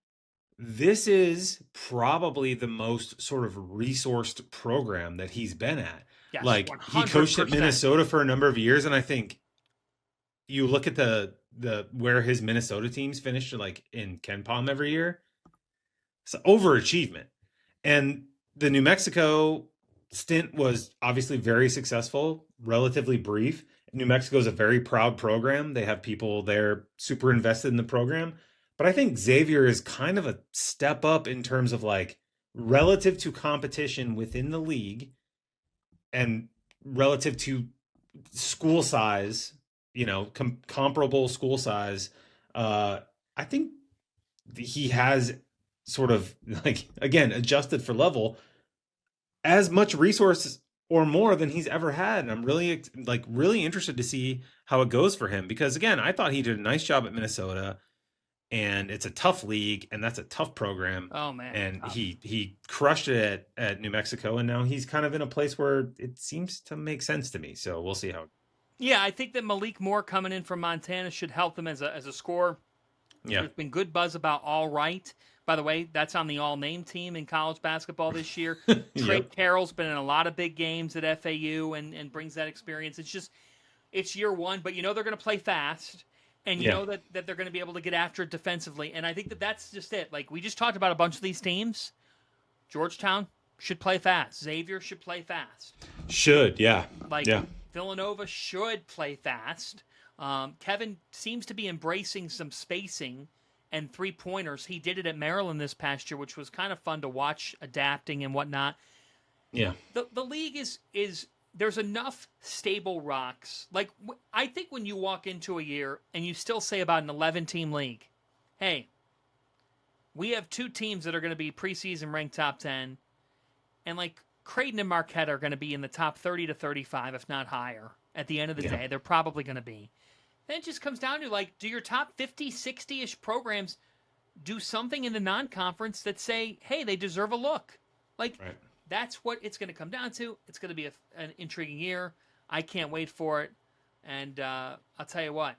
this is probably the most sort of resourced program that he's been at. Yes, like 100%. He coached at Minnesota for a number of years, and I think you look at the where his Minnesota teams finished, like in KenPom every year, it's overachievement. And the New Mexico stint was obviously very successful, relatively brief. New Mexico is a very proud program. They have people there super invested in the program. But I think Xavier is kind of a step up in terms of like relative to competition within the league and relative to school size, you know, comparable school size. I think he has sort of like, again, adjusted for level as much resources or more than he's ever had. And I'm really interested to see how it goes for him, because again, I thought he did a nice job at Minnesota, and it's a tough league and that's a tough program. Oh man. And he crushed it at New Mexico, and now he's kind of in a place where it seems to make sense to me. So we'll see how. Yeah, I think that Malik Moore coming in from Montana should help them as a scorer. Yeah. There's been good buzz about All Right. By the way, that's on the all-name team in college basketball this year. Trey Carroll's been in a lot of big games at FAU and brings that experience. It's year one, but you know they're going to play fast, and you know that they're going to be able to get after it defensively. And I think that's just it. Like we just talked about a bunch of these teams. Georgetown should play fast. Xavier should play fast. Should, yeah. Villanova should play fast. Kevin seems to be embracing some spacing and three-pointers. He did it at Maryland this past year, which was kind of fun to watch, adapting and whatnot. Yeah. The league is there's enough stable rocks. Like, I think when you walk into a year and you still say about an 11-team league, hey, we have two teams that are going to be preseason ranked top 10, and like Creighton and Marquette are going to be in the top 30 to 35, if not higher. At the end of the day, they're probably going to be. Then it just comes down to, like, do your top 50, 60-ish programs do something in the non-conference that say, hey, they deserve a look? Like, that's what it's going to come down to. It's going to be an intriguing year. I can't wait for it. And I'll tell you what,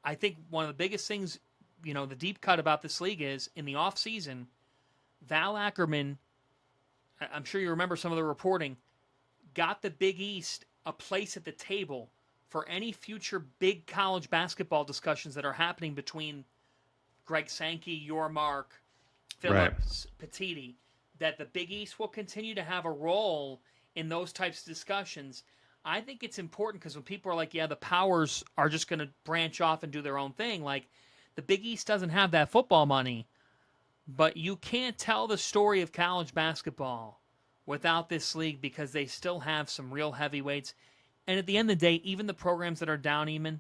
I think one of the biggest things, you know, the deep cut about this league is, in the offseason, Val Ackerman, I'm sure you remember some of the reporting, got the Big East a place at the table for any future big college basketball discussions that are happening between Greg Sankey, Yormark, Phillips, Petiti, that the Big East will continue to have a role in those types of discussions. I think it's important because when people are like, yeah, the powers are just going to branch off and do their own thing, like the Big East doesn't have that football money, but you can't tell the story of college basketball without this league because they still have some real heavyweights. And at the end of the day, even the programs that are down, Eamonn,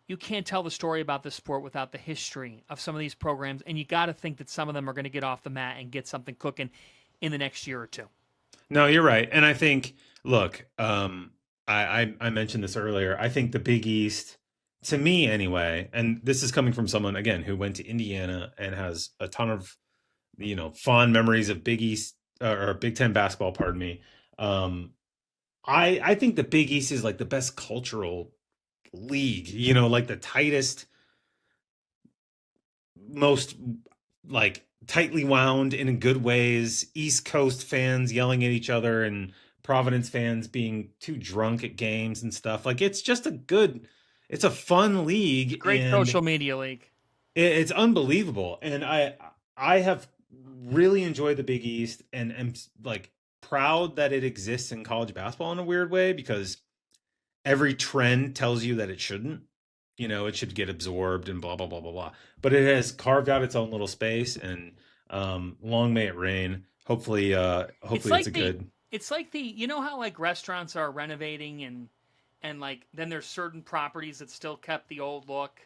you can't tell the story about the sport without the history of some of these programs. And you got to think that some of them are going to get off the mat and get something cooking in the next year or two. No, you're right. And I think, look, I mentioned this earlier. I think the Big East, to me anyway, and this is coming from someone, again, who went to Indiana and has a ton of, you know, fond memories of Big East or Big Ten basketball, pardon me. I think the Big East is like the best cultural league, you know, like the tightest, most like tightly wound in good ways, East Coast fans yelling at each other and Providence fans being too drunk at games and stuff. Like it's just it's a fun league. Great social media league. It's unbelievable. And I have really enjoy the Big East and am like proud that it exists in college basketball in a weird way, because every trend tells you that it shouldn't. It should get absorbed and blah blah blah blah blah. But it has carved out its own little space, and long may it reign. Hopefully, It's hopefully it's like a good. it's like you know how like restaurants are renovating and like then there's certain properties that still kept the old look.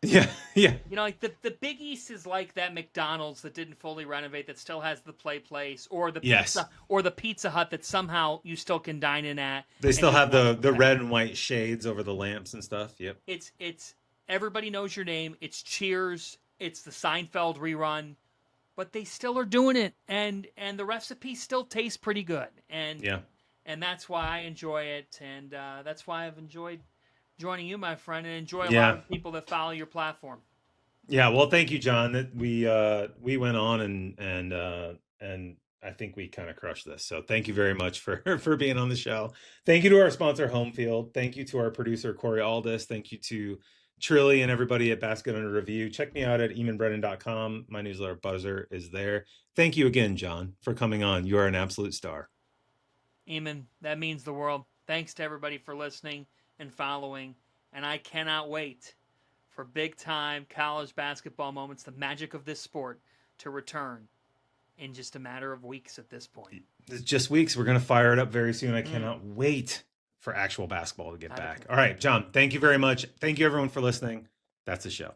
Yeah, yeah, Like the Big East is like that McDonald's that didn't fully renovate that still has the play place, or the yes. Pizza Hut that somehow you still can dine in at. They still and have you're the welcome. red and white shades over the lamps and stuff. Yep. It's everybody knows your name. It's Cheers. It's the Seinfeld rerun, but they still are doing it, and the recipe still tastes pretty good, Yeah. and that's why I enjoy it, and that's why I've enjoyed joining you, my friend, and enjoy a Yeah. lot of people that follow your platform. Yeah, well, thank you, John. That we went on and I think we kind of crushed this. So thank you very much for for being on the show. Thank you to our sponsor, Homefield. Thank you to our producer, Corey Aldis. Thank you to Trilly and everybody at Basket Under Review. Check me out at eamonbrennan.com. My newsletter Buzzer is there. Thank you again, John, for coming on. You are an absolute star. Eamonn, that means the world. Thanks to everybody for listening and following, and I cannot wait for big-time college basketball moments, the magic of this sport, to return in just a matter of weeks at this point. It's just weeks. We're going to fire it up very soon. I cannot wait for actual basketball to get back. All right, John, thank you very much. Thank you, everyone, for listening. That's the show.